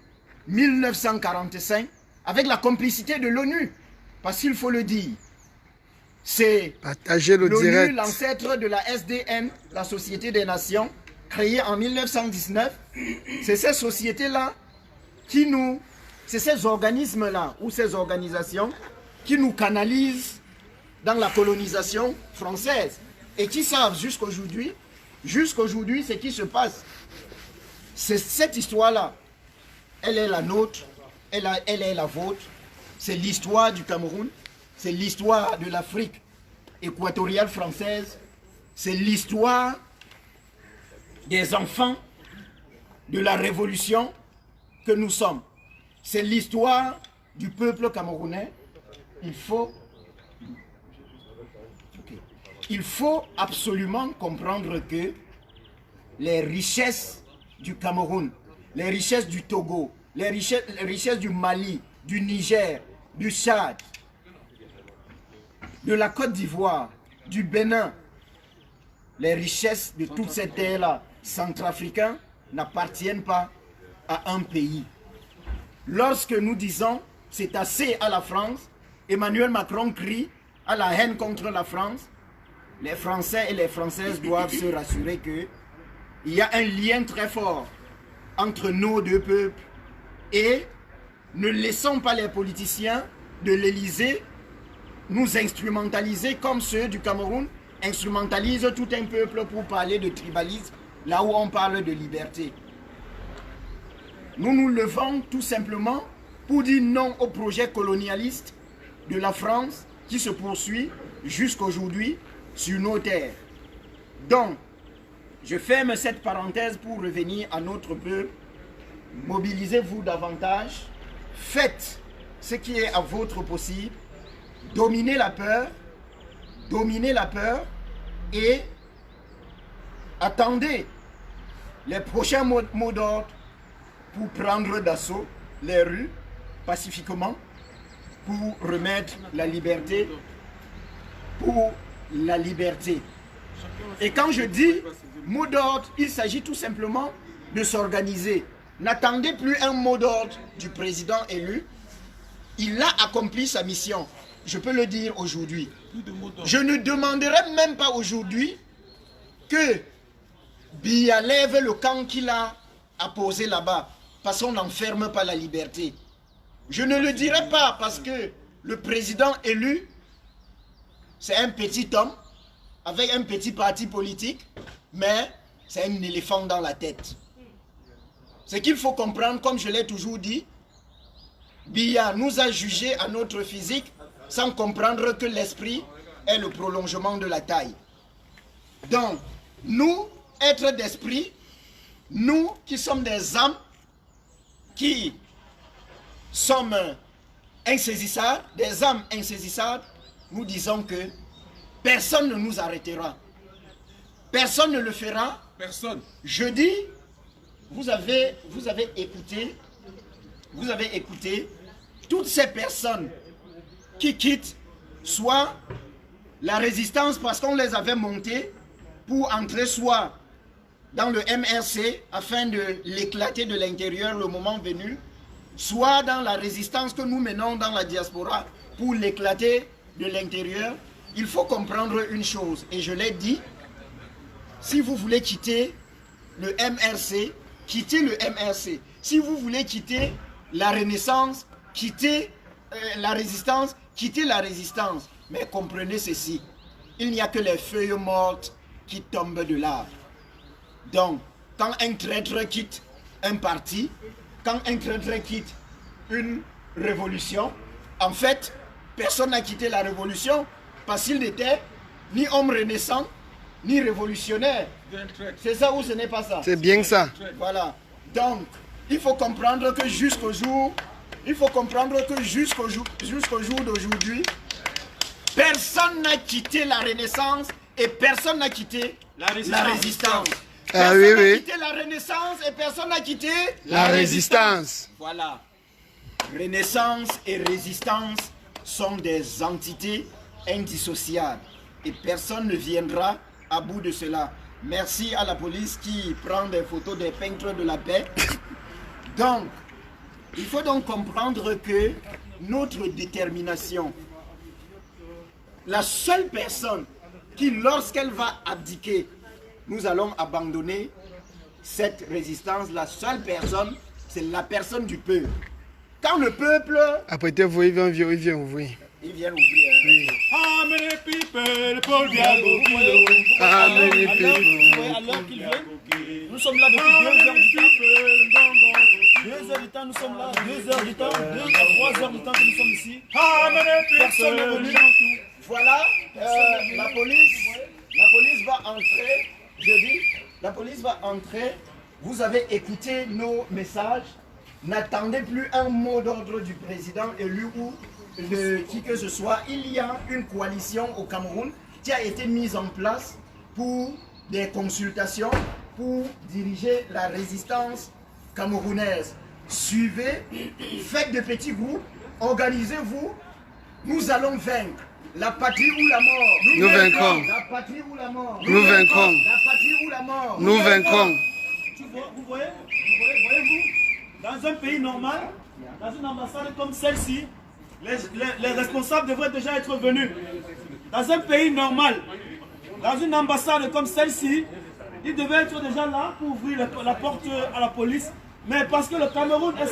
1945 avec la complicité de l'ONU. Parce qu'il faut le dire, c'est l'ONU, l'ancêtre de la SDN, la Société des Nations, créée en 1919. C'est ces sociétés-là qui nous... C'est ces organismes-là ou ces organisations qui nous canalisent dans la colonisation française et qui savent jusqu'aujourd'hui ce qui se passe. C'est cette histoire-là. Elle est la nôtre, elle est la vôtre. C'est l'histoire du Cameroun, c'est l'histoire de l'Afrique équatoriale française, c'est l'histoire des enfants de la révolution que nous sommes. C'est l'histoire du peuple camerounais. Il faut absolument comprendre que les richesses du Cameroun, les richesses du Togo, les richesses du Mali, du Niger, du Tchad, de la Côte d'Ivoire, du Bénin, les richesses de toute cette terre-là, centrafricains, n'appartiennent pas à un pays. Lorsque nous disons c'est assez à la France, Emmanuel Macron crie à la haine contre la France. Les Français et les Françaises doivent se rassurer qu'il y a un lien très fort entre nos deux peuples et ne laissons pas les politiciens de l'Élysée nous instrumentaliser comme ceux du Cameroun instrumentalisent tout un peuple pour parler de tribalisme là où on parle de liberté. Nous nous levons tout simplement pour dire non au projet colonialiste de la France qui se poursuit jusqu'aujourd'hui sur nos terres. Donc, je ferme cette parenthèse pour revenir à notre peuple. Mobilisez-vous davantage, faites ce qui est à votre possible, dominez la peur et attendez les prochains mots d'ordre pour prendre d'assaut les rues pacifiquement, pour remettre la liberté pour la liberté. Et quand je dis mot d'ordre, il s'agit tout simplement de s'organiser. N'attendez plus un mot d'ordre du président élu. Il a accompli sa mission. Je peux le dire aujourd'hui. Je ne demanderai même pas aujourd'hui que Biya lève le camp qu'il a apposé là-bas, parce qu'on n'enferme pas la liberté. Je ne le dirai pas parce que le président élu, c'est un petit homme avec un petit parti politique, mais c'est un éléphant dans la tête. Ce qu'il faut comprendre, comme je l'ai toujours dit, Biya nous a jugés à notre physique sans comprendre que l'esprit est le prolongement de la taille. Donc, nous, êtres d'esprit, nous qui sommes des âmes, qui sommes insaisissables, des âmes insaisissables, nous disons que personne ne nous arrêtera. Personne ne le fera. Personne. Je dis, vous avez écouté toutes ces personnes qui quittent soit la résistance parce qu'on les avait montées pour entrer soit dans le MRC afin de l'éclater de l'intérieur le moment venu, soit dans la résistance que nous menons dans la diaspora pour l'éclater de l'intérieur. Il faut comprendre une chose, et je l'ai dit, si vous voulez quitter le MRC, quittez le MRC. Si vous voulez quitter la Renaissance, quittez la résistance, quittez la résistance. Mais comprenez ceci, il n'y a que les feuilles mortes qui tombent de l'arbre. Donc, quand un traître quitte un parti, quand un traître quitte une révolution, en fait, personne n'a quitté la révolution parce qu'il n'était ni homme renaissant, ni révolutionnaire. C'est ça ou ce n'est pas ça? C'est bien ça. Voilà. Donc, il faut comprendre que jusqu'au jour, d'aujourd'hui, personne n'a quitté la Renaissance et personne n'a quitté la résistance. Personne n'a quitté la Renaissance et personne n'a quitté la résistance. Voilà. Renaissance et résistance sont des entités indissociables et personne ne viendra à bout de cela. Merci à la police qui prend des photos des peintres de la paix. Donc, Il faut donc comprendre que notre détermination, la seule personne qui, lorsqu'elle va abdiquer, nous allons abandonner cette résistance, la seule personne, c'est la personne du peuple. Quand le peuple... Après, il vient ouvrir. Il vient ouvrir. Oui. How many people, Paul Biago, How many people? Alors qu'il vient, nous sommes là depuis 2 heures du temps. 2 heures du temps, nous sommes là. 2 heures du temps, 2 à 3 heures du temps que nous sommes ici. Personne n'est venu. Voilà, la police va entrer, je dis, la police va entrer. Vous avez écouté nos messages. N'attendez plus un mot d'ordre du président élu ou de qui que ce soit. Il y a une coalition au Cameroun qui a été mise en place pour des consultations, pour diriger la résistance camerounaise. Suivez, faites de petits groupes, organisez-vous. Nous allons vaincre. La patrie ou la mort. Nous vaincrons. La patrie ou la mort. Nous vaincrons. La patrie ou la mort. Nous vaincrons. Vous voyez-vous, dans un pays normal, dans une ambassade comme celle-ci, les responsables devraient déjà être venus. Dans un pays normal, dans une ambassade comme celle-ci, ils devaient être déjà là pour ouvrir la porte à la police. Mais parce que le Cameroun est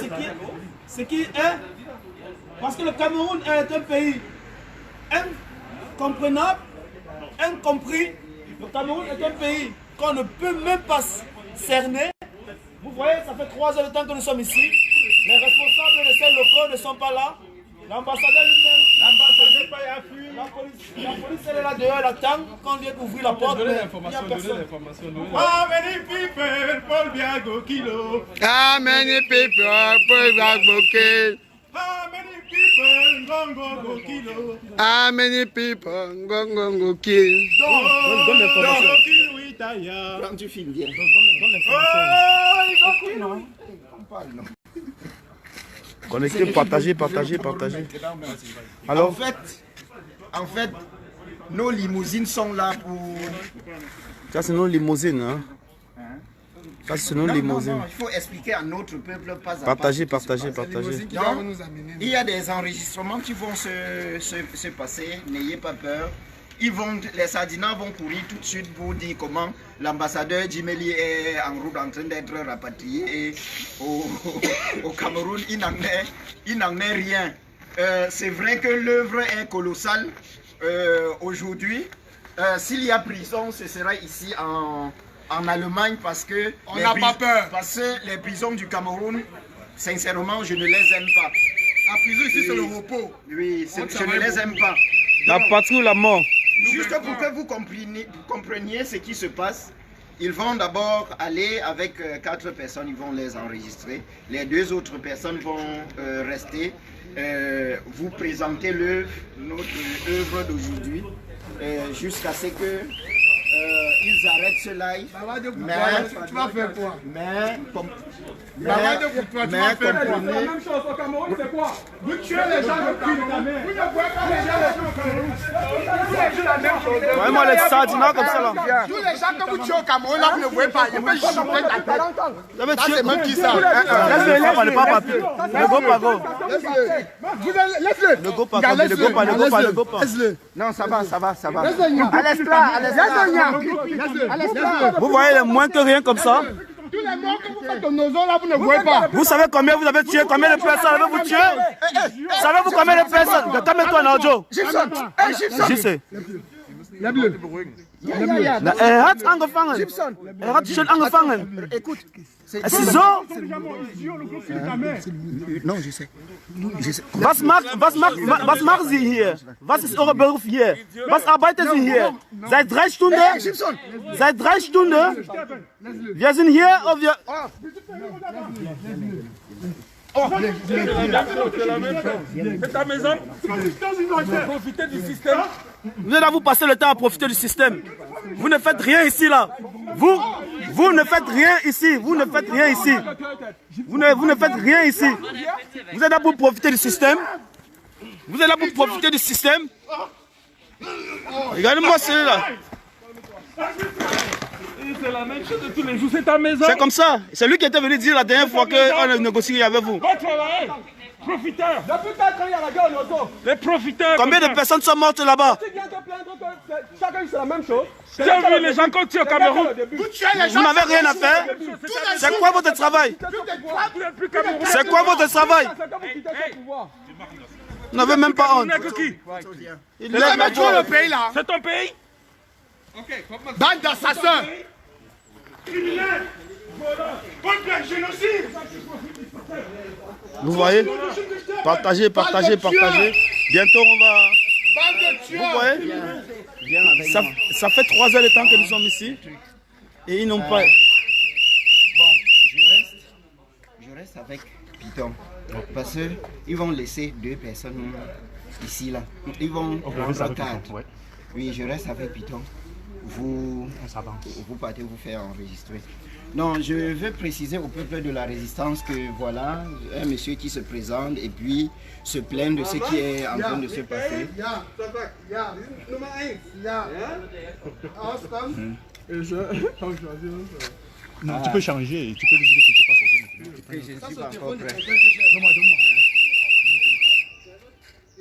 ce qui est, parce que le Cameroun est un pays incompréhensible, incompris. Le Cameroun est un pays qu'on ne peut même pas cerner. Vous voyez, ça fait 3 heures de temps que nous sommes ici. Les responsables de ces locaux ne sont pas là. L'ambassadeur lui-même, la police elle est là dehors, elle attend qu'on vienne ouvrir la porte. Il n'y a personne. How many people, Paul Biago, Kilo? How many people, Paul Biago, Kilo? How many people, Gongo, Kilo? How many people, Gongo, Kilo? Donne l'information. Quand tu filmes bien. Connectez, partagez. Alors, En fait, nos limousines sont là pour... ça c'est nos limousines. Hein? Ça c'est nos limousines. Non, il faut expliquer à notre peuple pas à pas. Partagez. Donc, il y a des enregistrements qui vont se passer, n'ayez pas peur. Les Sardinats vont courir tout de suite pour dire comment l'ambassadeur Djimeli est en route en train d'être rapatrié au Cameroun. Il n'en est rien. C'est vrai que l'œuvre est colossale aujourd'hui. S'il y a prison, ce sera ici en Allemagne parce que... On n'a pas peur. Parce que les prisons du Cameroun, sincèrement, je ne les aime pas. la prison ici c'est le repos. Oui, je ne les aime pas. La patrie ou la mort. Juste pour que vous compreniez ce qui se passe, ils vont d'abord aller avec 4 personnes, ils vont les enregistrer. Les 2 autres personnes vont rester, vous présenter notre œuvre d'aujourd'hui, jusqu'à ce que ils arrêtent ce live. Tu vas faire quoi? La même chose au Cameroun, c'est quoi? Vous tuez les gens au Cameroun. Vous ne pouvez pas les gens au Cameroun. C'est la même chose. Vraiment les Sardinats comme ça là. Tous les gens que vous tuez au Cameroun, là, vous ne voyez pas. Il peut choper la tête. Ça c'est même qui ça? Laisse-le, on n'est pas papier. Le go pas go. Laisse-le. Le go pas go. Le go pas. Non, ça va. Vous voyez les moins que rien comme ça? Tous les morts que vous faites au nozo, là, vous ne voyez pas. Vous savez combien vous avez tué? Combien de personnes avez-vous tué? Savez-vous combien de personnes? Calme-toi, Naojo. Je sais. Er hat angefangen. Er hat schon angefangen. Écoute, Es ist so. non, je sais. Was machen Sie hier? Was ist Ihr Beruf hier? Was arbeiten Sie hier? Seit 3 Stunden? Seit 3 Stunden? Wir sind hier und wir... C'est ta maison. Profitez du système. Vous êtes là, vous passez le temps à profiter du système. Vous ne faites rien ici là. Vous ne faites rien ici. Vous ne faites rien ici. Vous ne faites rien ici. Vous êtes là pour profiter du système. Vous êtes là pour profiter du système. Regardez-moi celui-là. C'est la même chose de tous les jours, c'est ta maison. C'est comme ça. C'est lui qui était venu dire la dernière fois qu'on a négocié avec vous. Va travailler. Profiteur. Depuis 4 ans, il y a la guerre en auto. Les profiteurs. Combien de personnes sont mortes là-bas? Chacun, c'est la même chose. Tu as vu les gens qu'on tue au Cameroun? Vous n'avez rien à faire? C'est quoi votre travail? C'est quoi votre travail? Vous n'avez même pas honte. Il est le pays là. C'est ton pays? Bande d'assassins. Criminels. Voilà. Génocide. Vous voyez? Partagez, partagez, partagez. Bientôt on va... Vous voyez? Ça fait 3 heures de temps que nous sommes ici. Et ils n'ont pas... Bon, je reste avec Python. Parce qu'ils vont laisser 2 personnes ici, là. Ils vont prendre 4. Oui, je reste avec Python. Vous partez vous faire enregistrer. Non, je veux préciser au peuple de la résistance que voilà, un monsieur qui se présente et puis se plaint de ce qui est en train de se passer. Non, tu peux changer, tu peux dire que tu ne peux pas sortir. Je ne suis pas encore prêt.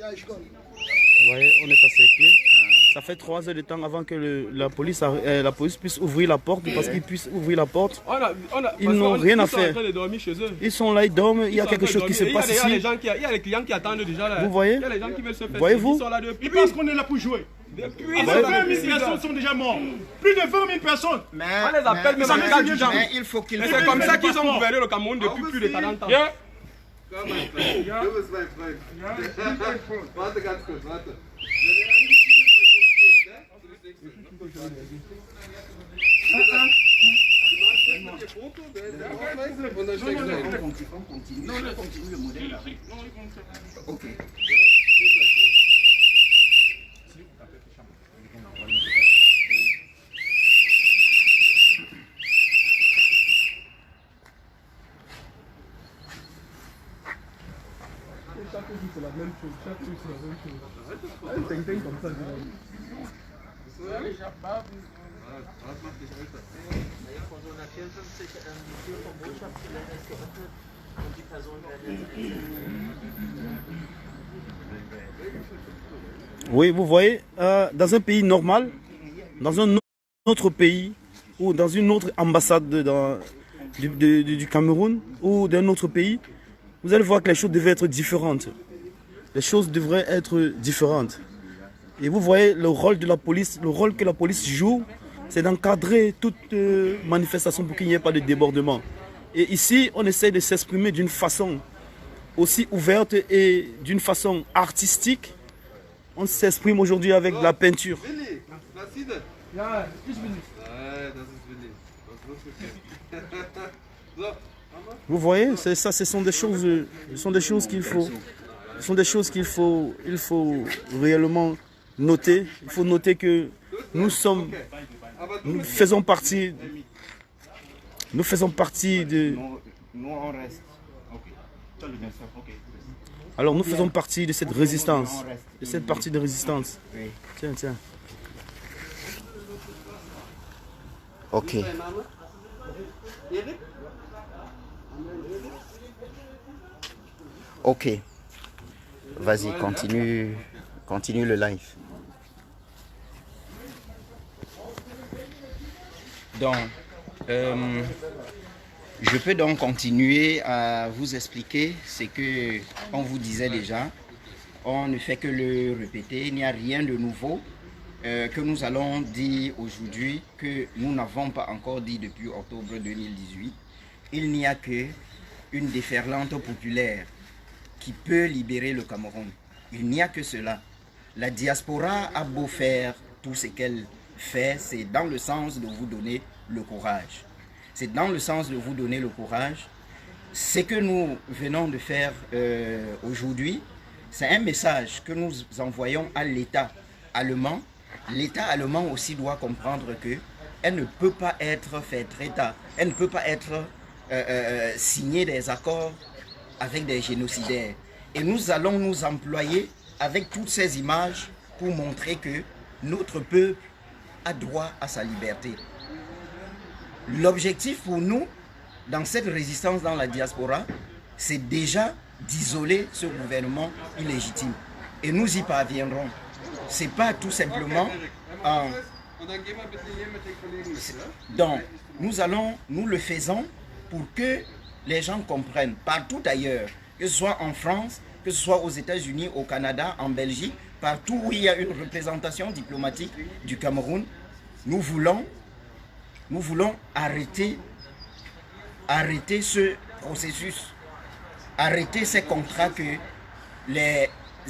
Vous voyez, on est encerclé. Ça fait 3 heures de temps avant que la police puisse ouvrir la porte, parce qu'ils puissent ouvrir la porte. Ils n'ont rien à faire. Ils sont là, ils dorment, il y a quelque chose qui se passe ici. Il y a les clients qui attendent déjà là. Vous voyez? Il y a les gens qui veulent se faire. Voyez-vous? Ils pensent qu'on est là pour jouer. Plus de 20 000 personnes sont déjà mortes. Plus de 20 000 personnes. Mais, on les appelle même en cas d'urgence. Mais il faut qu'ils... C'est comme ça qu'ils ont gouverné le Cameroun depuis plus de 40 ans. Komm, mein Freund. Du bist mein Freund. Warte ganz kurz, warte. Ok. Chaque jour c'est la même chose, chaque jour c'est la même chose. Un ting-ting comme ça. Was macht dich älter? Von so einer 54 Tür vom Botschaftsgelände ist geöffnet und die Person wird jetzt... Oui, vous voyez, dans un pays normal, dans un autre pays ou dans une autre ambassade du Cameroun ou d'un autre pays, vous allez voir que les choses devaient être différentes. Les choses devraient être différentes. Et vous voyez le rôle de la police, le rôle que la police joue, c'est d'encadrer toute manifestation pour qu'il n'y ait pas de débordement. Et ici, on essaie de s'exprimer d'une façon aussi ouverte et d'une façon artistique. On s'exprime aujourd'hui avec de la peinture. Willi, was sieht das? Ja, ich bin nicht. Das ist Willi. Das wusste ich. So. Vous voyez, ça, ce sont des choses qu'il faut, il faut réellement noter. Il faut noter que nous faisons partie de. Nous on reste. Alors nous faisons partie de cette résistance, de cette partie de résistance. Oui. Tiens, tiens. Ok. Ok. Vas-y, continue le live. Donc, je peux donc continuer à vous expliquer ce que on vous disait déjà. On ne fait que le répéter. Il n'y a rien de nouveau que nous allons dire aujourd'hui que nous n'avons pas encore dit depuis octobre 2018. Il n'y a qu'une déferlante populaire qui peut libérer le Cameroun. Il n'y a que cela. La diaspora a beau faire tout ce qu'elle fait, c'est dans le sens de vous donner le courage. C'est dans le sens de vous donner le courage. Ce que nous venons de faire aujourd'hui, c'est un message que nous envoyons à l'État allemand. L'État allemand aussi doit comprendre qu'elle ne peut pas être faite État, elle ne peut pas être signer des accords avec des génocidaires. Et nous allons nous employer avec toutes ces images pour montrer que notre peuple a droit à sa liberté. L'objectif pour nous, dans cette résistance dans la diaspora, c'est déjà d'isoler ce gouvernement illégitime. Et nous y parviendrons. C'est pas tout simplement en... Donc, nous le faisons pour que les gens comprennent partout ailleurs, que ce soit en France, que ce soit aux États-Unis, au Canada, en Belgique, partout où il y a une représentation diplomatique du Cameroun, nous voulons arrêter ce processus, arrêter ces contrats que les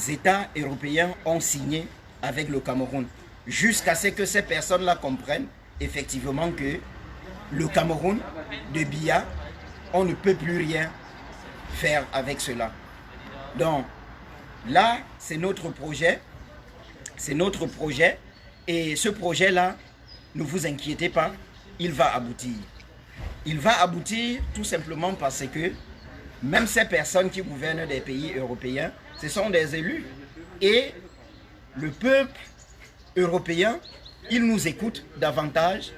États européens ont signés avec le Cameroun, jusqu'à ce que ces personnes-là comprennent effectivement que le Cameroun de Biya, on ne peut plus rien faire avec cela. Donc là, c'est notre projet, et ce projet-là, ne vous inquiétez pas, il va aboutir. Il va aboutir tout simplement parce que même ces personnes qui gouvernent des pays européens, ce sont des élus. Et le peuple européen, il nous écoute davantage,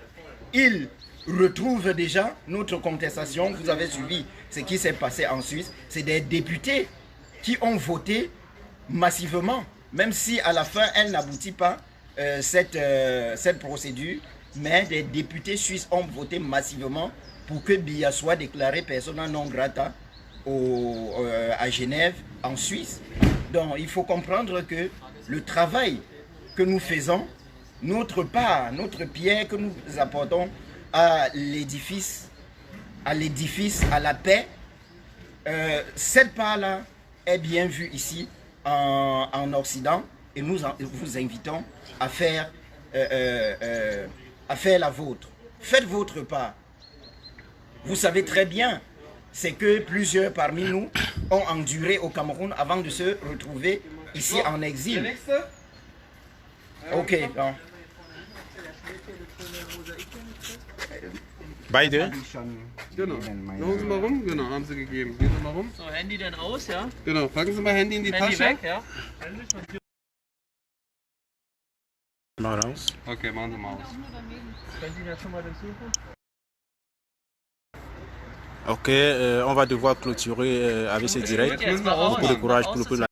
il retrouve déjà notre contestation. Vous avez suivi ce qui s'est passé en Suisse. C'est des députés qui ont voté massivement, même si à la fin, elle n'aboutit pas, cette procédure, mais des députés suisses ont voté massivement pour que Biya soit déclaré persona non grata à Genève, en Suisse. Donc, il faut comprendre que le travail que nous faisons, notre part, notre pierre que nous apportons à l'édifice, à la paix, cette part-là est bien vue ici en Occident, et nous vous invitons à faire la vôtre. Faites votre part. Vous savez très bien, c'est que plusieurs parmi nous ont enduré au Cameroun avant de se retrouver ici en exil. Ok, donc. Beide? Genau. Laufen Sie mal rum. Genau, haben Sie gegeben. Gehen Sie mal rum. So, Handy dann aus, ja? Genau, packen Sie mal Handy in die Handy Tasche. weg, ja? Okay, machen Sie mal aus. Können Sie das schon mal durchsuchen? Ok, on va devoir clôturer avec ce direct. Beaucoup de courage pour le